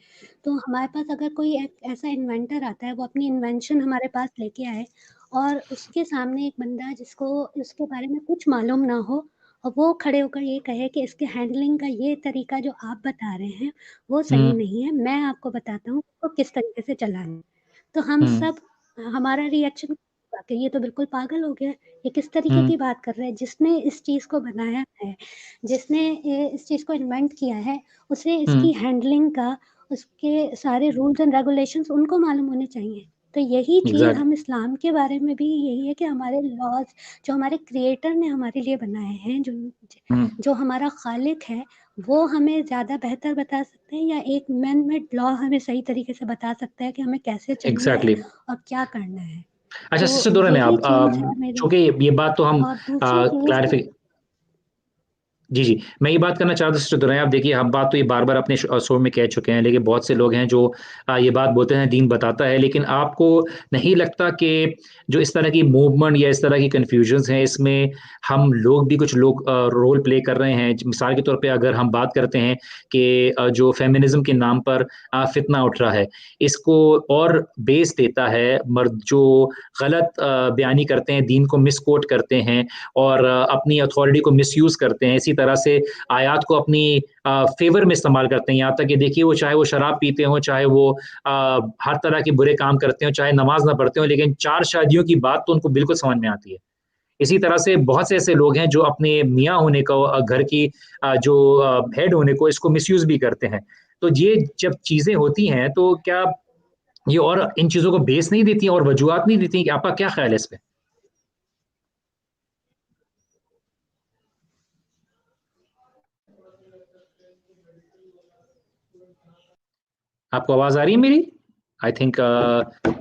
तो हमारे पास अगर कोई एक ऐसा इन्वेंटर आता है, वो अपनी इन्वेंशन हमारे पास लेके आए और उसके सामने एक बंदा जिसको उसके बारे में कुछ मालूम ना हो और वो खड़े होकर ये कहे कि इसके हैंडलिंग का ये तरीका जो आप बता रहे हैं, वो सही नहीं है, मैं आपको बताता हूँ उसको किस तरीके से चलाना है। तो हम सब हमारा रिएक्शन कि ये तो बिल्कुल पागल हो गया है, ये किस तरीके की बात कर रहा है? जिसने इस चीज़ को बनाया है, जिसने इस चीज़ को इन्वेंट किया है, उसे इसकी हैंडलिंग का, उसके सारे रूल्स एंड रेगुलेशंस उनको मालूम होने चाहिए। तो यही चीज़ हम इस्लाम के बारे में भी यही है कि हमारे लॉज़ जो हमारे क्रिएटर ने हमारे लिए बनाए हैं, जो हमारा खालिक है, वो हमें ज़्यादा बेहतर बता सकते हैं या एक मैन मेड लॉ हमें सही तरीके से बता सकता है कि हमें कैसे चलना है और क्या करना है।
अच्छा,
तो
सिस्टर दुर्रनी,
यही
आप
चीज़ है मेरे
चूँकि ये बात तो हम
और दूसरी चीज़
जी, जी। मैं ये बात करना चाह रहा था सिस्टर दुर्रनी, आप देखिए हम बात तो ये बार-बार अपने शो में कह चुके हैं, लेकिन बहुत से लोग हैं जो ये बात बोलते हैं दीन बताता है, लेकिन आपको नहीं लगता कि जो इस तरह की मूवमेंट या इस तरह की कन्फ्यूजन्स हैं, इसमें हम लोग भी कुछ लोग रोल प्ले कर रहे हैं? मिसाल के तौर पे अगर हम बात करते हैं कि जो फेमिनिज़्म के नाम पर फितना उठ रहा है, इसको और बेस देता है मर्द जो गलत बयानी करते हैं, दीन को मिसकोट करते हैं और अपनी अथॉरिटी को मिसयूज़ करते हैं। इसी तरह से आयात को अपनी फ़ेवर में इस्तेमाल करते हैं। यहाँ तक कि देखिए वो चाहे वो शराब पीते हों, चाहे वो हर तरह के बुरे काम करते हों, चाहे नमाज़ ना पढ़ते हों, लेकिन 4 शादियों की बात तो उनको बिल्कुल समझ में आती है। इसी तरह से बहुत से ऐसे लोग हैं जो अपने मियाँ होने को घर की जो हेड होने को इसको मिसयूज़ भी करते हैं। तो ये जब चीज़ें होती हैं तो क्या ये और इन चीज़ों को बेस नहीं देती हैं और वजूहात नहीं देती हैं? कि आपका क्या ख़्याल है इस पे? आपको आवाज़ आ रही है मेरी? आई थिंक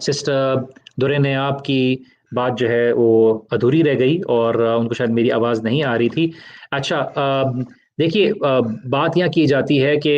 सिस्टर दुर्रे ने आपकी बात जो है वो अधूरी रह गई और उनको शायद मेरी आवाज़ नहीं आ रही थी। अच्छा देखिए बात यहाँ की जाती है कि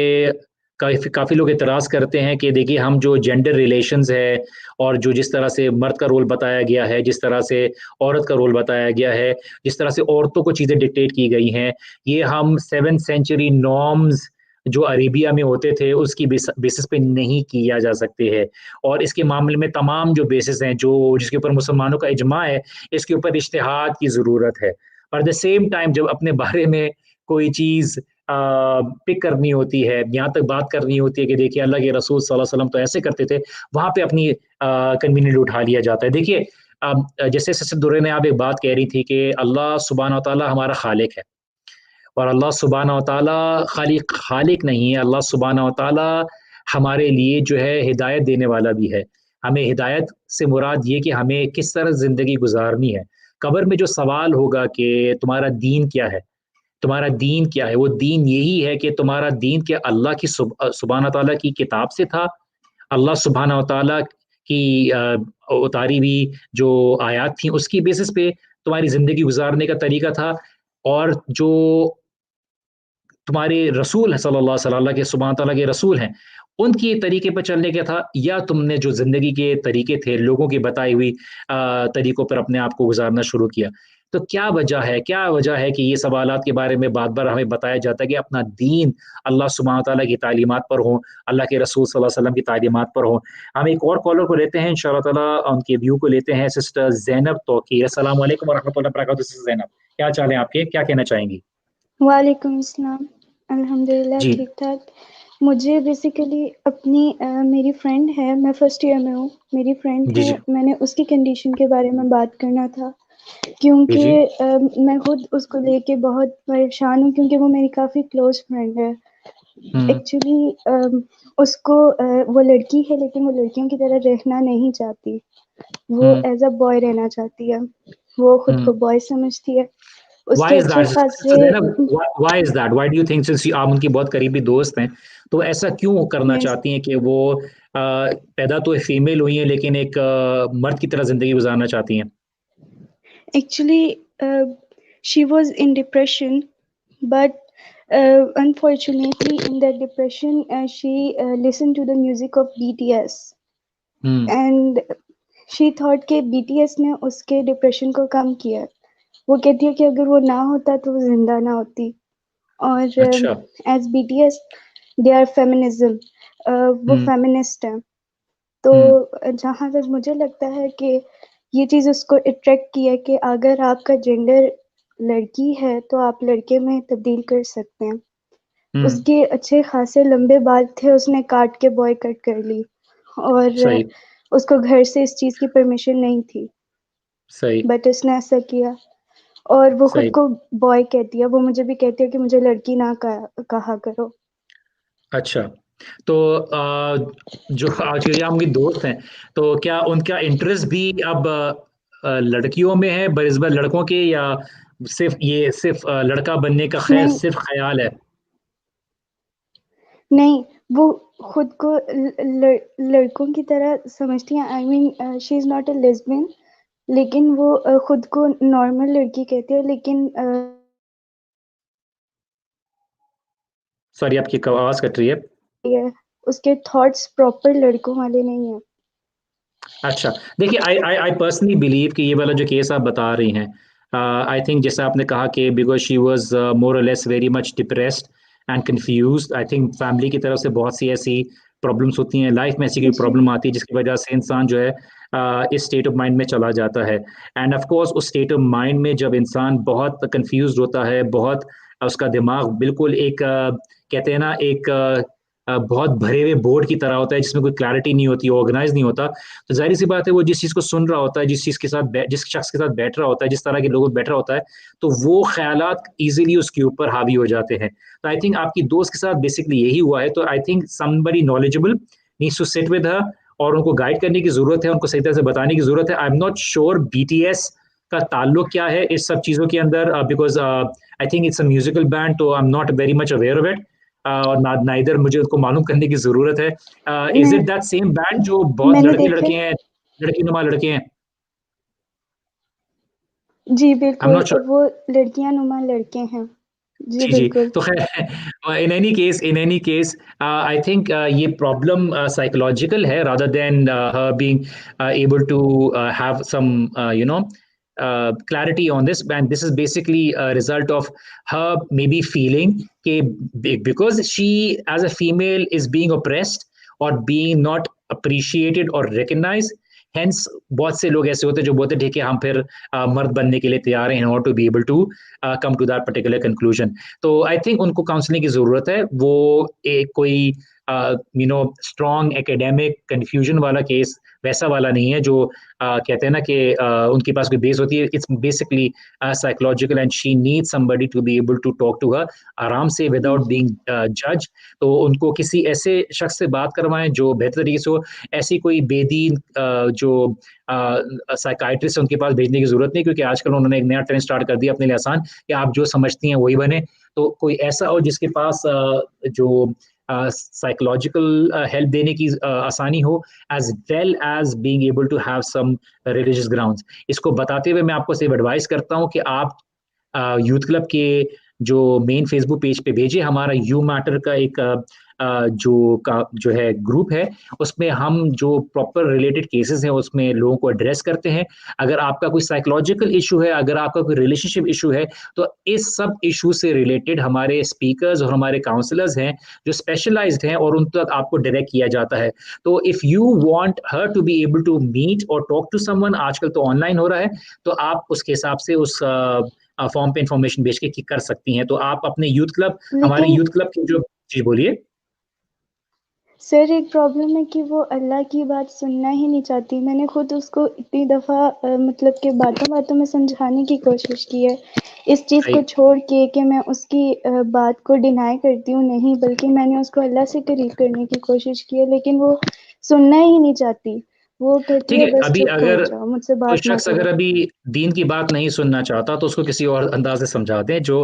काफ़ी लोग एतराज़ करते हैं कि देखिए हम जो जेंडर रिलेशंस है और जो जिस तरह से मर्द का रोल बताया गया है, जिस तरह से औरत का रोल बताया गया है, जिस तरह से औरतों को चीज़ें डिक्टेट की गई हैं, ये हम 7th सेंचुरी नॉर्म्स जो अरेबिया में होते थे उसकी बेसिस पे नहीं किया जा सकते हैं और इसके मामले में तमाम जो बेसिस हैं जो जिसके ऊपर मुसलमानों का इजमा है इसके ऊपर इज्तिहाद की ज़रूरत है और एट द सेम टाइम जब अपने बारे में कोई चीज़ पिक करनी होती है यहाँ तक बात करनी होती है कि देखिए अल्लाह के रसूल सल्लल्लाहु अलैहि वसल्लम तो ऐसे करते थे वहाँ पे अपनी कन्वीनियंट उठा लिया जाता है देखिए जैसे सिस्टर दुर्रे ने आप एक बात कह रही थी कि अल्लाह सुब्हान व तआला हमारा खालिक है और अल्लाह सुब्हानहू व तआला खाली खालिक नहीं है, अल्लाह सुब्हानहू व तआला हमारे लिए जो है हिदायत देने वाला भी है। हमें हिदायत से मुराद ये कि हमें किस तरह ज़िंदगी गुज़ारनी है। कब्र में जो सवाल होगा कि तुम्हारा दीन क्या है? तुम्हारा दीन क्या है? वो दीन यही है कि तुम्हारा दीन क्या अल्लाह की सुब्हानहू व तआला की किताब से था? अल्लाह सुब्हानहू व तआला की उतारी हुई जो आयत थी उसकी बेसिस पे तुम्हारी ज़िंदगी गुज़ारने का तरीका था और जो तुम्हारे रसूल हैं सल्लल्लाहु अलैहि वसल्लम के सुब्हान तआला के रसूल हैं, उनके तरीके पे चलने का था या तुमने जो ज़िंदगी के तरीके थे, लोगों की बताई हुई तरीकों पर अपने आप को गुज़ारना शुरू किया। तो क्या वजह है कि ये सवालात के बारे में बार बार हमें बताया जाता है कि अपना दीन अल्लाह सुब्हानहू व तआला की तालीमात पर हो, अल्लाह के रसूल सल्लल्लाहु अलैहि वसल्लम की तालीमात पर हो। हम एक और कॉलर को लेते हैं इंशाअल्लाह ताला, उनके व्यू को लेते हैं। सिस्टर ज़ैनब तौकीर, अस्सलाम वालेकुम व रहमतुल्लाहि व बरकातहू। सिस्टर ज़ैनब, क्या चाल है आपके, क्या कहना चाहेंगी?
वालेकुम अस्सलाम। अल्हम्दुलिल्लाह
जी,
ठीक-ठाक। मुझे बेसिकली अपनी मेरी फ्रेंड है, मैं फर्स्ट ईयर में हूँ, मेरी फ्रेंड
जी,
है,
जी,
मैंने उसकी कंडीशन के बारे में बात करना था
जी,
क्योंकि
जी।
मैं खुद उसको लेके बहुत परेशान हूँ क्योंकि वो मेरी काफ़ी क्लोज़ फ्रेंड है।
हुँ,
एक्चुअली उसको वो लड़की है लेकिन वो लड़कियों की तरह रहना नहीं चाहती, वो
हुँ,
एज़ अ बॉय रहना चाहती है, वो खुद
हुँ।
को बॉय समझती है,
व्हाई
उसके
इज़
अच्छे
दैट? सिस्टर
खासे
Zainab, why is that? Why do you think, since आप उनकी बहुत करीबी दोस्त हैं, तो ऐसा क्यों करना
यस
चाहती हैं कि वो पैदा तो फीमेल हुई हैं लेकिन एक मर्द की तरह ज़िंदगी गुज़ारना चाहती हैं?
Actually, she was in depression, but unfortunately, in that depression, she listened to the music of BTS,
hmm,
and she thought कि BTS ने उसके डिप्रेशन को कम किया। वो कहती है कि अगर वो ना होता तो वो जिंदा ना होती। और
अच्छा।
As BTS they are feminism, वो
हुँ,
फेमिनिस्ट है। तो
हुँ,
जहाँ तक मुझे लगता है कि ये चीज़ उसको अट्रैक्ट की है कि अगर आपका जेंडर लड़की है, तो आप लड़के में तब्दील कर सकते हैं।
हुँ,
उसके अच्छे खासे लंबे बाल थे, उसने काट के बॉय कट कर ली और
सही,
उसको घर से इस चीज़ की परमिशन नहीं थी,
सही,
बट उसने ऐसा किया और वो खुद
सही।
को बॉय कहती है। वो मुझे भी कहती है कि मुझे लड़की ना कहा करो।
अच्छा, तो जो एक्चुअली आप उनकी दोस्त हैं, तो क्या उनका इंटरेस्ट भी अब लड़कियों में है बनिस्बत लड़कों के, या सिर्फ़ लड़का बनने का
नहीं,
सिर्फ़ ख़्याल है?
नहीं, वो खुद को लड़कों की तरह समझती हैं। I mean she is not a lesbian, लेकिन वो खुद को नॉर्मल लड़की कहती है, लेकिन
सॉरी, आपकी क आवाज़ कट रही है।
ये उसके थॉट्स प्रॉपर लड़कों वाले नहीं हैं।
अच्छा, देखिए, आई पर्सनली बिलीव कि ये वाला जो केस आप बता रही हैं, आई थिंक जैसा आपने कहा कि बिकॉज़ शी वाज़ मोर और less very much depressed and confused. I think family की तरफ से बहुत सी ऐसी प्रॉब्लम्स होती हैं, लाइफ़ में ऐसी कोई
जी,
प्रॉब्लम आती है जिसकी वजह से इंसान जो है इस स्टेट ऑफ माइंड में चला जाता है। एंड ऑफ़ कोर्स उस स्टेट ऑफ माइंड में जब इंसान बहुत कन्फ्यूज़्ड होता है, बहुत उसका दिमाग बिल्कुल एक कहते हैं ना, एक बहुत भरे हुए बोर्ड की तरह होता है जिसमें कोई क्लैरिटी नहीं होती, ऑर्गनाइज़ नहीं होता। तो ज़ाहिर-सी बात है, वो जिस चीज़ को सुन रहा होता है, जिस शख़्स के साथ बैठ रहा होता है, जिस तरह के लोगों में बैठ रहा होता है, तो वो ख़यालात ईज़िली उसके ऊपर हावी हो जाते हैं। तो आई थिंक आपकी दोस्त के साथ बेसिकली यही हुआ है, तो I think somebody knowledgeable needs to sit with her और उनको गाइड करने की ज़रूरत है, उनको सही तरह से बताने की ज़रूरत है। I am not sure BTS का ताल्लुक क्या है इस सब चीज़ों के अंदर, because I think it's a musical band, तो I am not very much aware of it. और नाइदर मुझे उसको मालूम करने की ज़रूरत है। इज़ इट
मैं
दैट सेम बैंड जो बहुत
मैंने देखा
लड़के-लड़के हैं, लड़की-नुमा लड़के हैं?
जी,
आई एम
बिल्कुल,
नॉट श्योर।
वो लड़कियाँ नुमा लड़के हैं। जी,
जी, जी।
बिल्कुल।
तो ख़ैर in any case I think ये प्रॉब्लम साइकोलॉजिकल है rather than her being able to have some you know clarity on this, and this is basically a result of her maybe feeling कि because she as a female is being oppressed or being not appreciated or recognized, hence बहुत से लोग ऐसे होते हैं जो बोलते हैं ठीक है हम फिर मर्द बनने के लिए तैयार हैं in order to be able to come to that particular conclusion। तो आई थिंक उनको काउंसलिंग की ज़रूरत है। वो एक कोई स्ट्रॉन्ग एकेडमिक कन्फ्यूजन वाला केस वैसा वाला नहीं है जो कहते हैं ना कि उनके पास कोई बेस होती है। It's basically psychological and she needs somebody to be able to talk to her आराम से विदाउट
जी,
बीइंग जज। तो उनको किसी ऐसे शख्स से बात करवाएं जो बेहतर तरीके से हो। ऐसी कोई बेदीन जो साइकाइट्रिस्ट है उनके पास भेजने की ज़रूरत नहीं, क्योंकि आजकल उन्होंने एक नया ट्रेंड स्टार्ट कर दिया अपने लिए आसान कि आप जो समझती हैं वही बने। तो कोई ऐसा हो जिसके पास जो साइकोलॉजिकल हेल्प देने की आसानी हो, as well as being able to have some religious grounds. इसको बताते हुए मैं आपको सिर्फ एडवाइस करता हूँ कि आप यूथ क्लब के जो मेन फेसबुक पेज पे भेजिए। हमारा यू मैटर का एक जो है ग्रुप है, उसमें हम जो प्रॉपर रिलेटेड केसेस हैं उसमें लोगों को एड्रेस करते हैं। अगर आपका कोई साइकोलॉजिकल इशू है, अगर आपका कोई रिलेशनशिप इशू है, तो इस सब इशू से रिलेटेड हमारे स्पीकर्स और हमारे काउंसलर्स हैं जो स्पेशलाइज्ड हैं, और उन तक आपको डायरेक्ट किया जाता है। तो if you want her to be able to meet और टॉक टू समवन, आजकल तो ऑनलाइन हो रहा है, तो आप उसके हिसाब से उस फॉर्म पे इंफॉर्मेशन भेज के कर सकती हैं। तो आप अपने यूथ क्लब, हमारे
लेकिन
यूथ क्लब की जो, जी बोलिए।
सर एक प्रॉब्लम है कि वो अल्लाह की बात सुनना ही नहीं चाहती। मैंने खुद उसको इतनी दफ़ा मतलब कि बातों-बातों में समझाने की कोशिश की है, इस चीज़ को छोड़ के कि मैं उसकी बात को डिनाई करती हूँ, नहीं, बल्कि मैंने उसको अल्लाह से करीब करने की कोशिश की है, लेकिन वो सुनना ही नहीं चाहती। वो कहती
ठीक
है
है,
बस
अभी
चुप कर
अगर
जाओ, मुझसे
कोई
बात ना
शख्स अगर
करो।
अभी दीन की बात नहीं सुनना चाहता, तो उसको किसी और अंदाज से समझा दें जो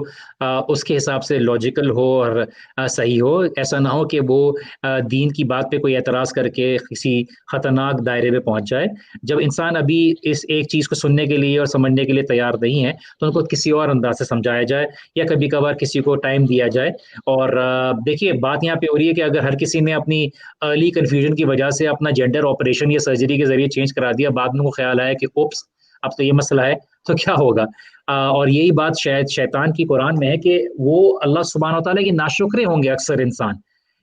उसके हिसाब से लॉजिकल हो और सही हो। ऐसा ना हो कि वो दीन की बात पे कोई एतराज़ करके किसी खतरनाक दायरे में पहुंच जाए। जब इंसान अभी इस एक चीज़ को सुनने के लिए और समझने के लिए तैयार नहीं है, तो उनको किसी और अंदाज से समझाया जाए, या कभी कभार किसी को टाइम दिया जाए। और देखिए, बात यहाँ पे हो रही है कि अगर हर किसी ने अपनी अर्ली कन्फ्यूजन की वजह से अपना जेंडर ऑपरेशन या सर्जरी के जरिए चेंज करा दिया, बाद में उनको ख्याल आया कि ओप्स, अब तो ये मसला है, तो क्या होगा। और यही बात शायद शैतान की कुरान में है कि वो अल्लाह सुब्हानहू व तआला की नाशुक्रे होंगे अक्सर इंसान,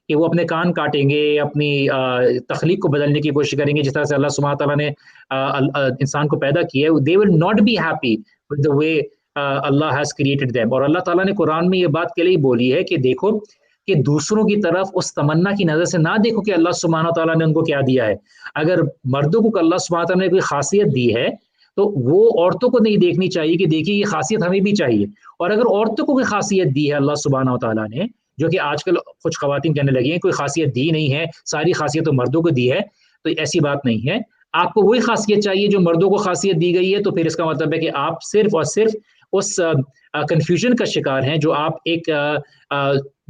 कि वो अपने कान काटेंगे, अपनी तख्लीक को बदलने की कोशिश करेंगे। जिस तरह से अल्लाह सुब्हानहू व तआला ने इंसान को पैदा किया है, दे will not be happy with the way Allah has created them. और अल्लाह ताला ने कुरान में ये बात के लिए बोली है कि देखो, कि दूसरों की तरफ उस तमन्ना की नज़र से ना देखो कि अल्लाह सुब्हानहू व तआला ने उनको क्या दिया है। अगर मर्दों को अल्लाह सुब्हानहू व तआला ने कोई खासियत दी है, तो वो औरतों को नहीं देखनी चाहिए कि देखिए ये खासियत हमें भी चाहिए। और अगर औरतों को कोई खासियत दी है अल्लाह सुब्हानहू व तआला ने, जो कि आजकल कुछ खवातीन कहने लगी हैं कोई खासियत दी नहीं है, सारी खासियत तो मर्दों को दी है, तो ऐसी बात नहीं है। आपको वही खासियत चाहिए जो मर्दों को खासियत दी गई है, तो फिर इसका मतलब है कि आप सिर्फ और सिर्फ उस कन्फ्यूजन का शिकार हैं, जो आप एक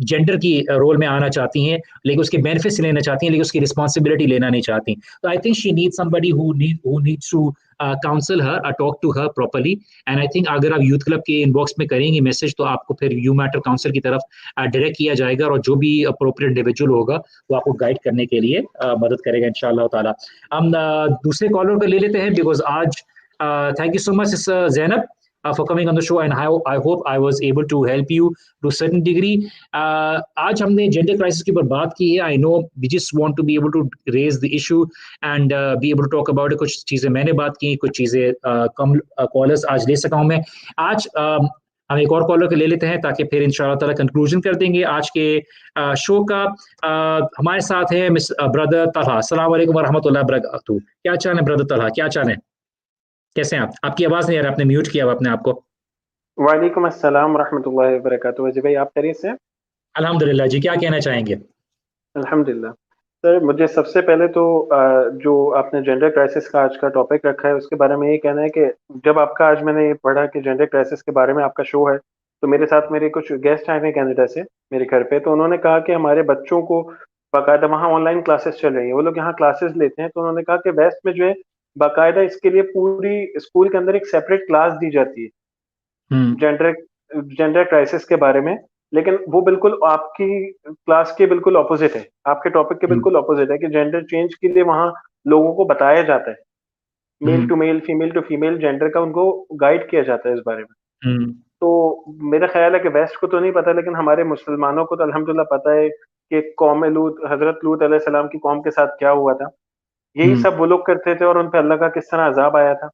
जेंडर की रोल में आना चाहती हैं, लेकिन उसके बेनिफिट्स लेना चाहती हैं, लेकिन उसकी रिस्पॉन्सिबिलिटी लेना नहीं चाहती। तो I think she need somebody who needs to counsel her, talk to her properly. And I think अगर आप यूथ क्लब के इनबॉक्स में करेंगे मैसेज, तो आपको फिर यू मैटर काउंसिल की तरफ डायरेक्ट किया जाएगा, और जो भी अप्रोप्रिएट इंडिविजुअल होगा वो आपको गाइड करने के लिए मदद करेगा इंशाअल्लाह ताला। हम दूसरे कॉलर को ले लेते हैं, बिकॉज आज thank you so much Zainab for coming on the show, and I hope I was able to help you to a certain degree. आज हमने जेंडर क्राइसिस के ऊपर बात की है. I know we just want to be able to raise the issue and be able to talk about it. कुछ चीजें मैंने बात की, कुछ चीजें कम कॉलर्स आज ले सका हूं मैं आज. हम एक और कॉलर को ले लेते हैं ताकि फिर इंशाअल्लाह ताला कंक्लूजन कर देंगे आज के शो का. हमारे साथ है मिस ब्रदर तलहा. अस्सलाम वालेकुम व रहमतुल्लाहि व बरकातहू. क्या चाल है ब्रदर तलहा, क्या चाल है, कैसे हैं आप? आपकी आवाज नहीं आ रहा, आपने म्यूट किया अपने आप को.
वालेकुम अस्सलाम रहमतुल्लाहि व बरकातहू. जी भाई, आप खैरियत से हैं?
अल्हम्दुलिल्लाह जी. क्या कहना चाहेंगे?
अल्हम्दुलिल्लाह सर, मुझे सबसे पहले तो जो आपने जेंडर क्राइसिस का आज का टॉपिक रखा है उसके बारे में ये कहना है कि जब आपका आज मैंने ये पढ़ा कि जेंडर क्राइसिस के बारे में आपका शो है, तो मेरे साथ मेरे कुछ गेस्ट आए हैं कनाडा से मेरे घर पे. तो उन्होंने कहा कि हमारे बच्चों को बाकायदा वहाँ ऑनलाइन क्लासेस चल रही हैं, वो लोग यहाँ क्लासेस लेते हैं. तो उन्होंने कहा कि वेस्ट में जो है बाकायदा इसके लिए पूरी स्कूल के अंदर एक सेपरेट क्लास दी जाती है जेंडर जेंडर क्राइसिस के बारे में. लेकिन वो बिल्कुल आपकी क्लास के बिल्कुल ऑपोजिट है, आपके टॉपिक के बिल्कुल ऑपोजिट है कि जेंडर चेंज के लिए वहाँ लोगों को बताया जाता है, male to male, female to female gender का उनको गाइड किया जाता है इस बारे में. तो मेरा ख्याल है कि वेस्ट को तो नहीं पता, लेकिन हमारे मुसलमानों को तो अल्हम्दुलिल्लाह पता है कि कौम लूत, हजरत लूत अलैहिस्सलाम की कौम के साथ क्या हुआ था. यही सब वो लोग करते थे और उन पे अल्लाह का किस तरह अजाब आया था.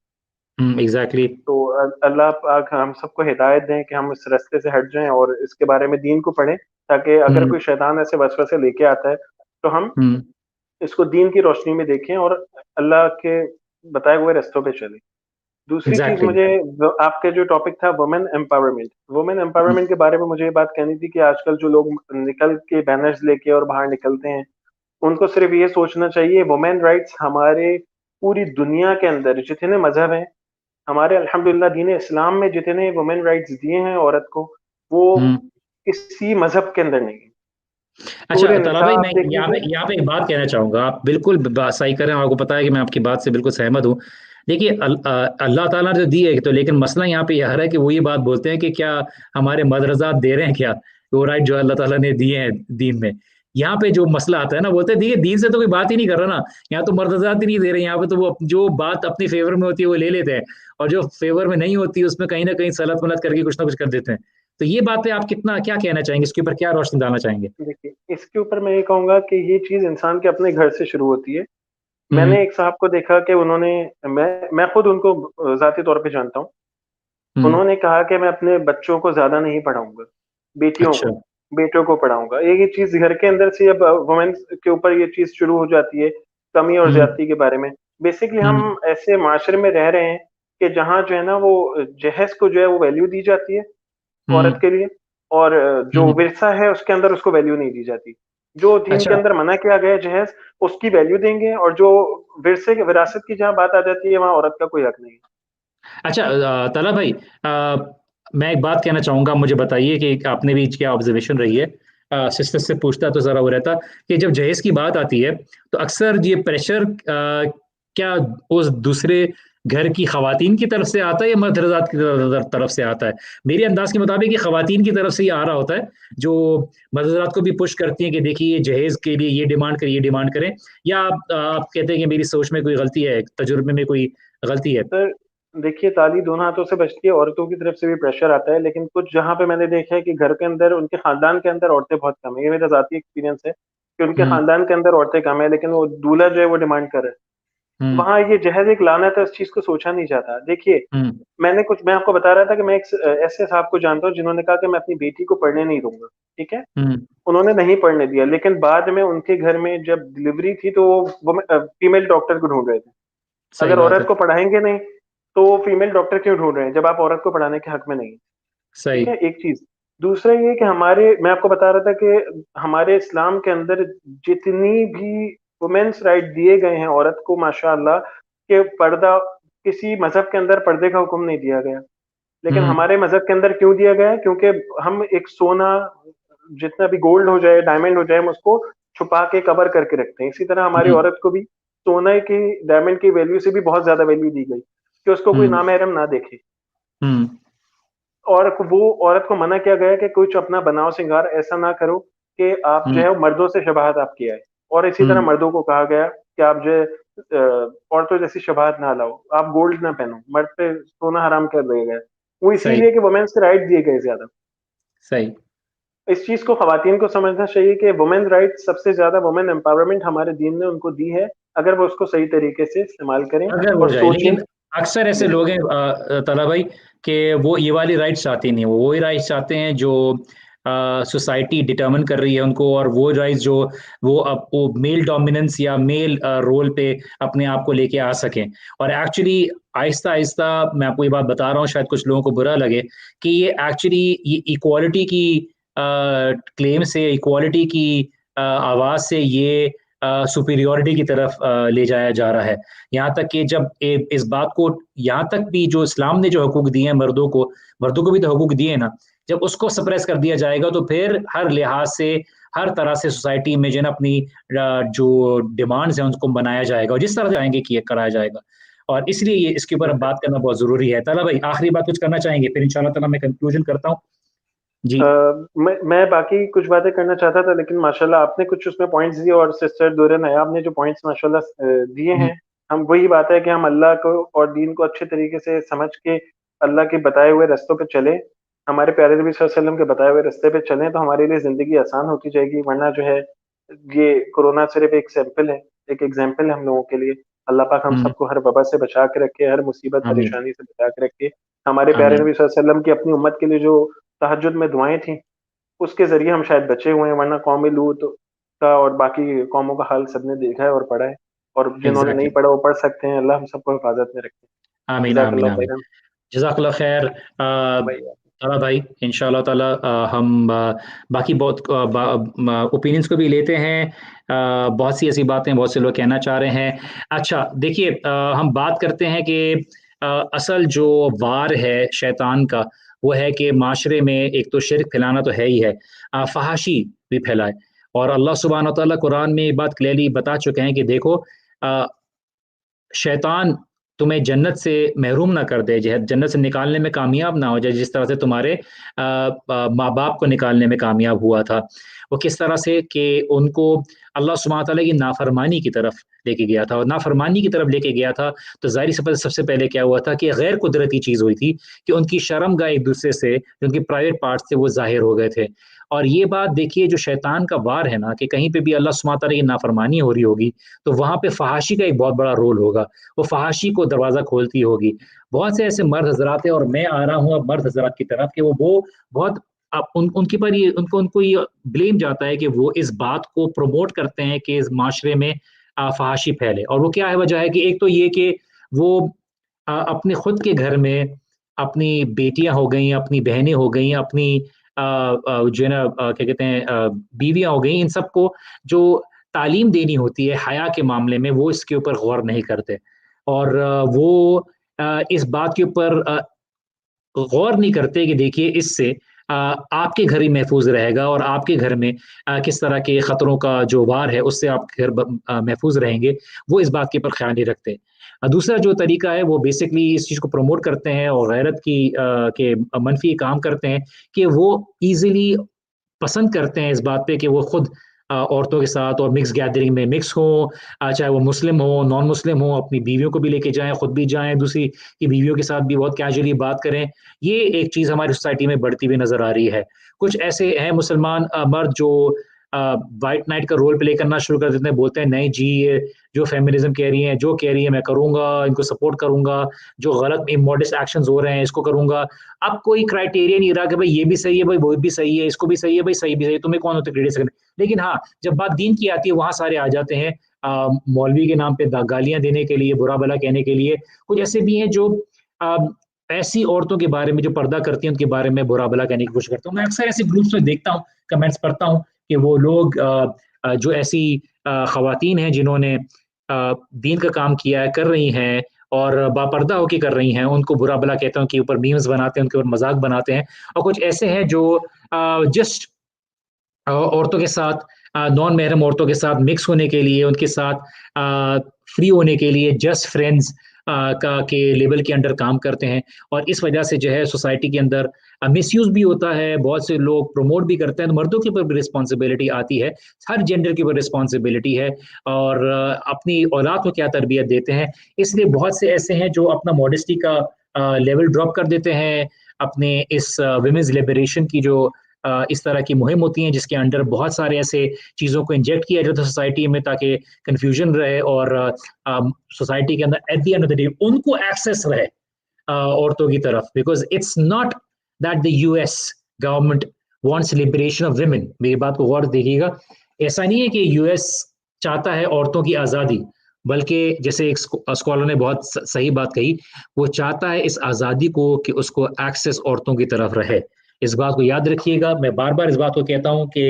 एग्जैक्टली.
तो अल्लाह पाक हम सबको हिदायत दें कि हम इस रास्ते से हट जाएं और इसके बारे में दीन को पढ़ें, ताकि अगर कोई शैतान ऐसे वसवसे लेके आता है तो हम इसको दीन की रोशनी में देखें और अल्लाह के बताए हुए रास्तों पे चलें. दूसरी चीज मुझे आपके जो टॉपिक था वुमेन एम्पावरमेंट के बारे में मुझे ये बात कहनी थी कि आजकल जो लोग निकल के बैनर्स लेके और बाहर निकलते हैं, उनको सिर्फ ये सोचना चाहिए वुमेन राइट्स हमारे पूरी दुनिया के अंदर जितने मजहब हैं, हमारे अल्हम्दुलिल्लाह दीन इस्लाम में जितने वुमेन राइट्स दिए हैं औरत को, वो किसी मजहब के अंदर नहीं.
अच्छा तलहा भाई, मैं यहाँ पे एक बात कहना चाहूंगा. आप बिल्कुल सही करें, आपको पता है कि मैं आपकी बात से बिल्कुल सहमत हूँ. देखिए अल्लाह ताला ने तो दी है, तो लेकिन मसला यहाँ पे यह है कि वो ये बात बोलते हैं कि क्या हमारे मदरजात दे रहे हैं क्या वो राइट जो अल्लाह ताला ने दिए हैं दीन में. यहाँ पे जो मसला आता है ना, बोलते हैं देखिए दीन से तो कोई बात ही नहीं कर रहा ना, यहाँ तो मर्दात ही नहीं दे रहे, यहाँ पे तो वो जो बात अपनी फेवर में होती है वो ले लेते हैं, और जो फेवर में नहीं होती है उसमें कहीं ना कहीं सलत मलत करके कुछ ना कुछ कर देते हैं। तो ये बात पे आप कितना क्या कहना चाहेंगे, इसके ऊपर क्या रोशनी डालना चाहेंगे?
देखिए, इसके ऊपर मैं ये कहूंगा कि ये चीज इंसान के अपने घर से शुरू होती है।
हम्म।
मैंने एक साहब को देखा कि उन्होंने, मैं खुद उनको जाती तौर पे जानता हूँ।
हम्म।
उन्होंने कहा कि मैं अपने बच्चों को ज्यादा नहीं पढ़ाऊंगा, बेटियों
अच्छा।
को, बेटों को पढ़ाऊंगा। ये चीज घर के अंदर से अब वुमेन के ऊपर ये चीज शुरू हो जाती है, कमी और
हम्म।
ज्यादती के बारे में। बेसिकली
हम्म।
हम ऐसे माशरे में रह रहे हैं कि जहाँ जो है ना वो जहेज को जो है वो वैल्यू दी जाती है औरत
हम्म।
के लिए, और जो
हम्म।
विरसा है उसके अंदर उसको वैल्यू नहीं दी जाती। जो दीन के
अच्छा।
अंदर मना किया गया है जहेज, उसकी वैल्यू देंगे, और जो विरसे की विरासत की जहाँ बात आ जाती है वहां औरत का कोई हक नहीं है।
अच्छा, तला भाई, मैं एक बात कहना चाहूंगा, मुझे बताइए कि आपने भी क्या ऑब्जर्वेशन रही है, सिस्टर से पूछता तो जरा वो रहता कि जब जहेज की बात आती है तो अक्सर ये प्रेशर क्या उस दूसरे घर की खवातीन की तरफ से आता है या मर्द हज़रात की तरफ से आता है? मेरे अंदाज के मुताबिक ये खवातीन की तरफ से ही आ रहा होता है, जो मर्द हज़रात को भी पुश करती हैं कि देखिए ये जहेज के लिए ये डिमांड करें, ये डिमांड करें, या आप कहते हैं कि मेरी सोच में कोई गलती है, तजुर्बे में कोई गलती है?
सर देखिए, ताली दोनों हाथों से बजती है, औरतों की तरफ से भी प्रेशर आता है, लेकिन कुछ जहाँ पे मैंने देखा है कि घर के अंदर उनके खानदान के अंदर औरतें बहुत कम है। ये मेरा जाती एक्सपीरियंस है कि उनके
हम्म।
खानदान के अंदर औरतें कम है, लेकिन वो दूल्हा जो है वो डिमांड कर रहा है।
हम्म।
वहां ये जहेज एक लानत है, इस चीज को सोचा नहीं जाता। देखिए,
हम्म।
मैं आपको बता रहा था कि मैं एक ऐसे साहब को जानता हूँ जिन्होंने कहा कि मैं अपनी बेटी को पढ़ने नहीं दूंगा। ठीक है,
हम्म।
उन्होंने नहीं पढ़ने दिया, लेकिन बाद में उनके घर में जब डिलीवरी थी तो वो फीमेल डॉक्टर को ढूंढ रहे थे।
सही
अगर
बात है।
औरत को पढ़ाएंगे नहीं तो फीमेल डॉक्टर क्यों ढूंढ रहे हैं जब आप औरत को पढ़ाने के हक में नहीं है?
सही।
ठीक है, एक चीज। दूसरा ये कि हमारे, मैं आपको बता रहा था कि हमारे इस्लाम के अंदर जितनी भी वुमेन्स राइट दिए गए हैं औरत को, माशाअल्लाह, कि पर्दा, किसी मजहब के अंदर पर्दे का हुक्म नहीं दिया गया, लेकिन
हम्म।
हमारे मजहब के अंदर क्यों दिया गया है? क्योंकि हम एक सोना, जितना भी गोल्ड हो जाए, डायमंड हो जाए, हम उसको छुपा के कवर करके रखते हैं। इसी तरह हमारी
हम्म।
औरत को भी सोने की, डायमंड की वैल्यू से भी बहुत ज्यादा वैल्यू दी गई कि उसको कोई
हम्म।
नामहरम ना देखे।
हम्म।
और वो औरत को मना किया गया है कि कुछ अपना बनाव श्रृंगार ऐसा ना करो कि आप जो
हम्म।
है वो मर्दों से शबाहत आपकी आए। और इसी तरह
हम्म।
मर्दों को कहा गया कि आप जो है औरतों जैसी शबाहत ना लाओ, आप गोल्ड ना पहनो, मर्द पे सोना हराम कर दिया गया। वो
सही।
इसीलिए कि वुमेन्स के राइट दिए गए ज्यादा।
सही।
इस चीज को खवातीन को समझना चाहिए कि वुमेन राइट सबसे ज्यादा, वुमेन एम्पावरमेंट हमारे दीन ने उनको दी है, अगर वो उसको सही तरीके से इस्तेमाल करें
अगर हो
और
जाए,
सोचें।
लेकिन अक्सर ऐसे
जी।
लोग हैं तला भाई, कि वो ये वाली राइट्स चाहते नहीं, वो वही राइट्स चाहते हैं जो सोसाइटी डिटर्मिन कर रही है उनको, और वो राइट्स जो वो मेल डोमिनेंस या मेल रोल पे अपने आप को लेके आ सकें। और एक्चुअली आहिस्ता आहिस्ता, मैं आपको ये बात बता रहा हूँ, शायद कुछ लोगों को बुरा लगे, कि ये एक्चुअली ये इक्वालिटी की क्लेम से, इक्वालिटी की आवाज से ये सुपीरियोरिटी की तरफ ले जाया जा रहा है। यहाँ तक कि जब इस बात को, यहाँ तक भी जो इस्लाम ने जो हकूक दिए हैं मर्दों को भी तो हकूक दिए ना, जब उसको सप्रेस कर दिया जाएगा तो फिर हर लिहाज से, हर तरह से सोसाइटी में जो अपनी जो डिमांड्स हैं उनको बनाया जाएगा, और जिस तरह जाएंगे कि कराया जाएगा। और इसलिए ये इसके ऊपर बात करना बहुत जरूरी है। ताला भाई, आखिरी बात कुछ करना चाहेंगे, फिर इंशाल्लाह ताला मैं कंक्लूजन करता हूँ जी।
मैं बाकी कुछ बातें करना चाहता था, लेकिन माशाल्लाह आपने कुछ उसमें पॉइंट्स दिए, और सिस्टर दूर नयाब ने जो पॉइंट्स माशाल्लाह दिए
हम्म।
हैं। हम वही बात है कि हम अल्लाह को और दीन को अच्छे तरीके से समझ के अल्लाह के बताए हुए रास्तों पे चलें, हमारे प्यारे नबी सल्लल्लाहु अलैहि वसल्लम के बताए हुए रास्ते पे चलें, तो हमारे लिए जिंदगी आसान होती जाएगी। वरना जो है, ये कोरोना सिर्फ एक सैंपल है, एक एग्जाम्पल है हम लोगों के लिए। अल्लाह पाक हम
हम्म।
सबको हर वबा से बचा के रखे, हर मुसीबत
आमीन।
परेशानी से बचा के रखे। हमारे प्यारे
आमीन।
नबी सल्लल्लाहु अलैहि वसल्लम की अपनी उम्मत के लिए जो तहज्जुद में दुआएं थी, उसके जरिए हम शायद बचे हुए हैं, वरना कौम लूत का और बाकी कौमों का हाल सबने देखा है और पढ़ा है। और जिन्होंने नहीं
एग्जैक्टली।
पढ़ा वो पढ़ सकते हैं। अल्लाह हम सबको हिफाजत में रखे।
आमीन। आमीन।
जज़ाकल्लाह
आमीन।
खैरन।
जज़ाकल्लाह खैर।
भाई।
ताला भाई, इंशाल्लाह ताला हम बाकी बहुत ओपिनियंस को भी लेते हैं। बहुत सी ऐसी बातें बहुत से लोग कहना चाह रहे हैं। अच्छा देखिए, हम बात करते हैं कि असल जो वार है शैतान का, वो है कि माशरे में एक तो शिर्क फैलाना तो है ही है, फहाशी भी फैलाए। और अल्लाह सुब्हान व तआला कुरान में ये बात क्लियरली बता चुके हैं कि देखो, अ, शैतान तुम्हें जन्नत से महरूम ना कर दे, जन्नत से निकालने में कामयाब ना हो जाए, जिस तरह से तुम्हारे माँ बाप को निकालने में कामयाब हुआ था। वो किस तरह से कि उनको अल्लाह सुब्हानहू तआला की नाफरमानी की तरफ लेके गया था, और नाफरमानी की तरफ लेके गया था तो ज़ाहिर सी बात है सबसे पहले क्या हुआ था कि गैर कुदरती चीज़ हुई थी कि उनकी शर्मगाह एक दूसरे से, जो उनके प्राइवेट पार्ट्स थे वो ज़ाहिर हो गए थे। और ये बात देखिए, जो शैतान का वार है ना, कि कहीं पे भी अल्लाह सुब्हानहू तआला की नाफरमानी हो रही होगी तो वहाँ पे फ़हाशी का एक बहुत बड़ा रोल होगा, वो फ़हाशी को दरवाज़ा खोलती होगी। बहुत से ऐसे मर्द हज़रात हैं, और मैं आ रहा हूँ अब मर्द हज़रात की तरफ, कि वो बहुत उनके पर ये उनको उनको ये ब्लेम जाता है कि वो इस बात को प्रमोट करते हैं कि इस माशरे में फ़हाशी फैले। और वो क्या है वजह है कि एक तो ये कि वो अपने खुद के घर में अपनी बेटियां हो गई, अपनी बहनें हो गई, अपनी जो है ना क्या कहते हैं बीवियां हो गई, इन सबको जो तालीम देनी होती है हया के मामले में, वो इसके ऊपर गौर नहीं करते। और वो इस बात के ऊपर गौर नहीं करते कि देखिए इससे आपके घर ही महफूज रहेगा, और आपके घर में किस तरह के खतरों का जो वार है उससे आपके घर महफूज रहेंगे, वो इस बात के ऊपर ख्याल नहीं रखते। दूसरा जो तरीका है वो बेसिकली इस चीज़ को प्रमोट करते हैं और गैरत की के मनफी काम करते हैं कि वो ईज़िली पसंद करते हैं इस बात पे कि वो खुद औरतों के साथ और मिक्स गैदरिंग में मिक्स हों, चाहे वो मुस्लिम हो, नॉन मुस्लिम हो, अपनी बीवियों को भी लेके जाएँ, खुद भी जाएँ, दूसरी की बीवियों के साथ भी बहुत कैजुअली बात करें। ये एक चीज़ हमारी सोसाइटी में बढ़ती हुई नज़र आ रही है। कुछ ऐसे हैं मुसलमान मर्द जो व्हाइट नाइट का रोल प्ले करना शुरू कर देते हैं, बोलते हैं नहीं जी, ये जो फेमिनिज़्म कह रही है, जो कह रही है मैं करूँगा, इनको सपोर्ट करूँगा, जो गलत इमोडस्ट एक्शंस हो रहे हैं इसको करूँगा। अब कोई क्राइटेरिया नहीं रहा कि भाई ये भी सही है, भाई वो भी सही है, इसको भी सही है, भाई सही भी सही है, तुम्हें कौन होता है क्रिटिसाइज़ करने। लेकिन हाँ, जब बात दीन की आती है वहाँ सारे आ जाते हैं मौलवी के नाम पे गालियाँ देने के लिए, बुरा-भला कहने के लिए। कुछ ऐसे भी हैं जो अ, ऐसी औरतों के बारे में जो पर्दा करती हैं, उनके बारे में बुरा-भला कहने की कोशिश करता हूँ। मैं अक्सर ऐसे ग्रुप्स में देखता हूँ, कमेंट्स पढ़ता हूँ कि वो लोग जो ऐसी ख़वातीन हैं जिन्होंने दीन का काम किया है, कर रही हैं और बापर्दा होके कर रही हैं, उनको बुरा-भला कहते हैं, उनके ऊपर मीम्स बनाते हैं, उनके ऊपर मज़ाक बनाते हैं। और कुछ ऐसे हैं जो जस्ट औरतों के साथ नॉन महरम औरतों के साथ मिक्स होने के लिए, उनके साथ फ्री होने के लिए जस्ट फ्रेंड्स का के लेवल के अंडर काम करते हैं। और इस वजह से जो है सोसाइटी के अंदर मिसयूज़ भी होता है, बहुत से लोग प्रमोट भी करते हैं, तो मर्दों के ऊपर भी रिस्पॉन्सिबिलिटी आती है, हर जेंडर के ऊपर रिस्पॉन्सिबिलिटी है और अपनी औलाद को क्या तरबियत देते हैं। इसलिए बहुत से ऐसे हैं जो अपना मॉडेस्टी का लेवल ड्रॉप कर देते हैं, अपने इस वुमेन्स लिबरेशन की जो इस तरह की मुहिम होती हैं जिसके अंडर बहुत सारे ऐसे चीज़ों को इंजेक्ट किया जाता है सोसाइटी में ताकि कन्फ्यूजन रहे और सोसाइटी के अंदर at the end of the day उनको एक्सेस रहे औरतों की तरफ, because it's not that the US government wants liberation of women. मेरी बात को गौर देखिएगा, ऐसा नहीं है कि यूएस चाहता है औरतों की आज़ादी, बल्कि जैसे एक स्कॉलर ने बहुत सही बात कही, वो चाहता है इस आज़ादी को कि उसको एक्सेस औरतों की तरफ रहे। इस बात को याद रखिएगा, मैं बार-बार इस बात को कहता हूँ कि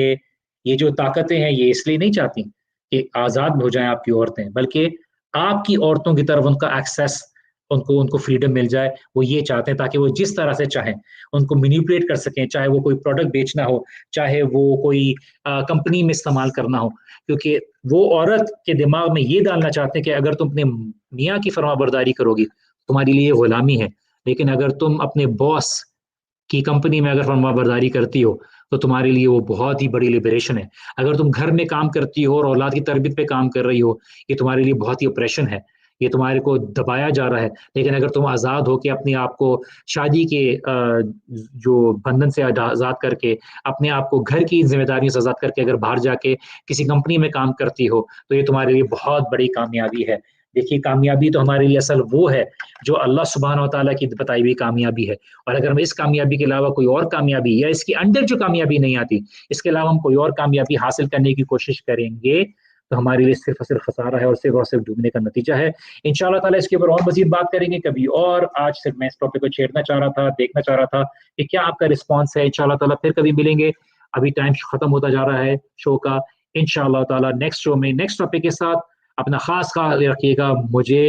ये जो ताकतें हैं ये इसलिए नहीं चाहती कि आज़ाद हो जाएँ आपकी औरतें, बल्कि आपकी औरतों की तरफ उनका एक्सेस, उनको उनको फ्रीडम मिल जाए, वो ये चाहते हैं ताकि वो जिस तरह से चाहें उनको मैनिपुलेट कर सकें, चाहे वो कोई प्रोडक्ट बेचना हो, चाहे वो कोई कंपनी में इस्तेमाल करना हो। क्योंकि वो औरत के दिमाग में ये डालना चाहते हैं कि अगर तुम अपने मियाँ की फरमाबरदारी करोगी, तुम्हारे लिए गुलामी है, लेकिन अगर तुम अपने बॉस की कंपनी में अगर फरमाबरदारी करती हो तो तुम्हारे लिए वो बहुत ही बड़ी लिबरेशन है। अगर तुम घर में काम करती हो और औलाद की तरबियत पे काम कर रही हो, ये तुम्हारे लिए बहुत ही ऑपरेशन है, ये तुम्हारे को दबाया जा रहा है। लेकिन अगर तुम आज़ाद हो के अपने आप को शादी के जो बंधन से आज़ाद करके अपने आप को घर की जिम्मेदारियों से आज़ाद करके अगर बाहर जाके किसी कंपनी में काम करती हो तो ये तुम्हारे लिए बहुत बड़ी कामयाबी है। देखिए, कामयाबी तो हमारे लिए असल वो है जो अल्लाह सुब्हानहू व तआला की बताई हुई कामयाबी है। और अगर हम इस कामयाबी के अलावा कोई और कामयाबी या इसके अंदर जो कामयाबी नहीं आती, इसके अलावा हम कोई और कामयाबी हासिल करने की कोशिश करेंगे, तो हमारे लिए सिर्फ़ और सिर्फ़ खसारा है और सिर्फ़ डूबने का नतीजा है। इंशाअल्लाह ताला इसके ऊपर और मज़ीद बात करेंगे कभी और। आज सिर्फ़ मैं इस टॉपिक को छेड़ना चाह रहा था, देखना चाह रहा था कि क्या आपका रिस्पॉन्स है। इंशाअल्लाह ताला फिर कभी मिलेंगे। अभी टाइम खत्म होता जा रहा है शो का। इंशाअल्लाह ताला नेक्स्ट शो में नेक्स्ट टॉपिक के साथ अपना ख़ास ख्याल रखिएगा। मुझे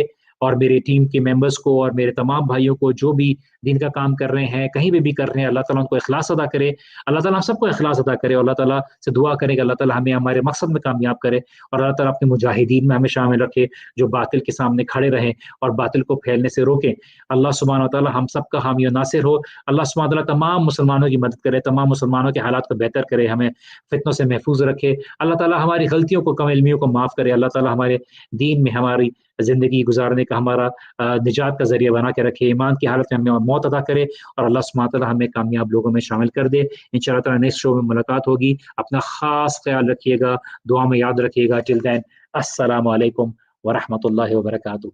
और मेरी टीम के मेंबर्स को और मेरे तमाम भाइयों को जो भी दीन का काम कर रहे हैं, कहीं भी कर रहे हैं, अल्लाह ताला उनको इखलास अदा करे। अल्लाह ताला हम सबको इखलास अदा करे। अल्लाह ताला से दुआ करें कि अल्लाह ताला हमें हमारे मकसद में कामयाब करे और अल्लाह ताला अपने मुजाहिदीन में हमें शामिल रखे जो बातिल के सामने खड़े रहें और बातिल को फैलने से रोकें। अल्लाह सुब्हानहू व तआला हम सबका हामी और नासिर हो। अल्लाह सुब्हानहू व तआला तमाम मुसलमानों की मदद करे, तमाम मुसलमानों के हालात को बेहतर करे, हमें फितनों से महफूज रखे। अल्लाह ताला हमारी गलतियों को, कम इल्मियों को माफ़ करे। अल्लाह ताला हमारे दीन में हमारी ज़िंदगी गुजारने का हमारा निजात का ज़रिया बना के रखे, ईमान की हालत में हमें मौत अता करे और अल्लाह सुब्हानहू व तआला हमें कामयाब लोगों में शामिल कर दे। इंशाअल्लाह ताला नेक्स्ट शो में मुलाकात होगी। अपना ख़ास ख़्याल रखिएगा, दुआ में याद रखिएगा। टिल देन अस्सलामु अलैकुम व रहमतुल्लाहि व बरकातुहू।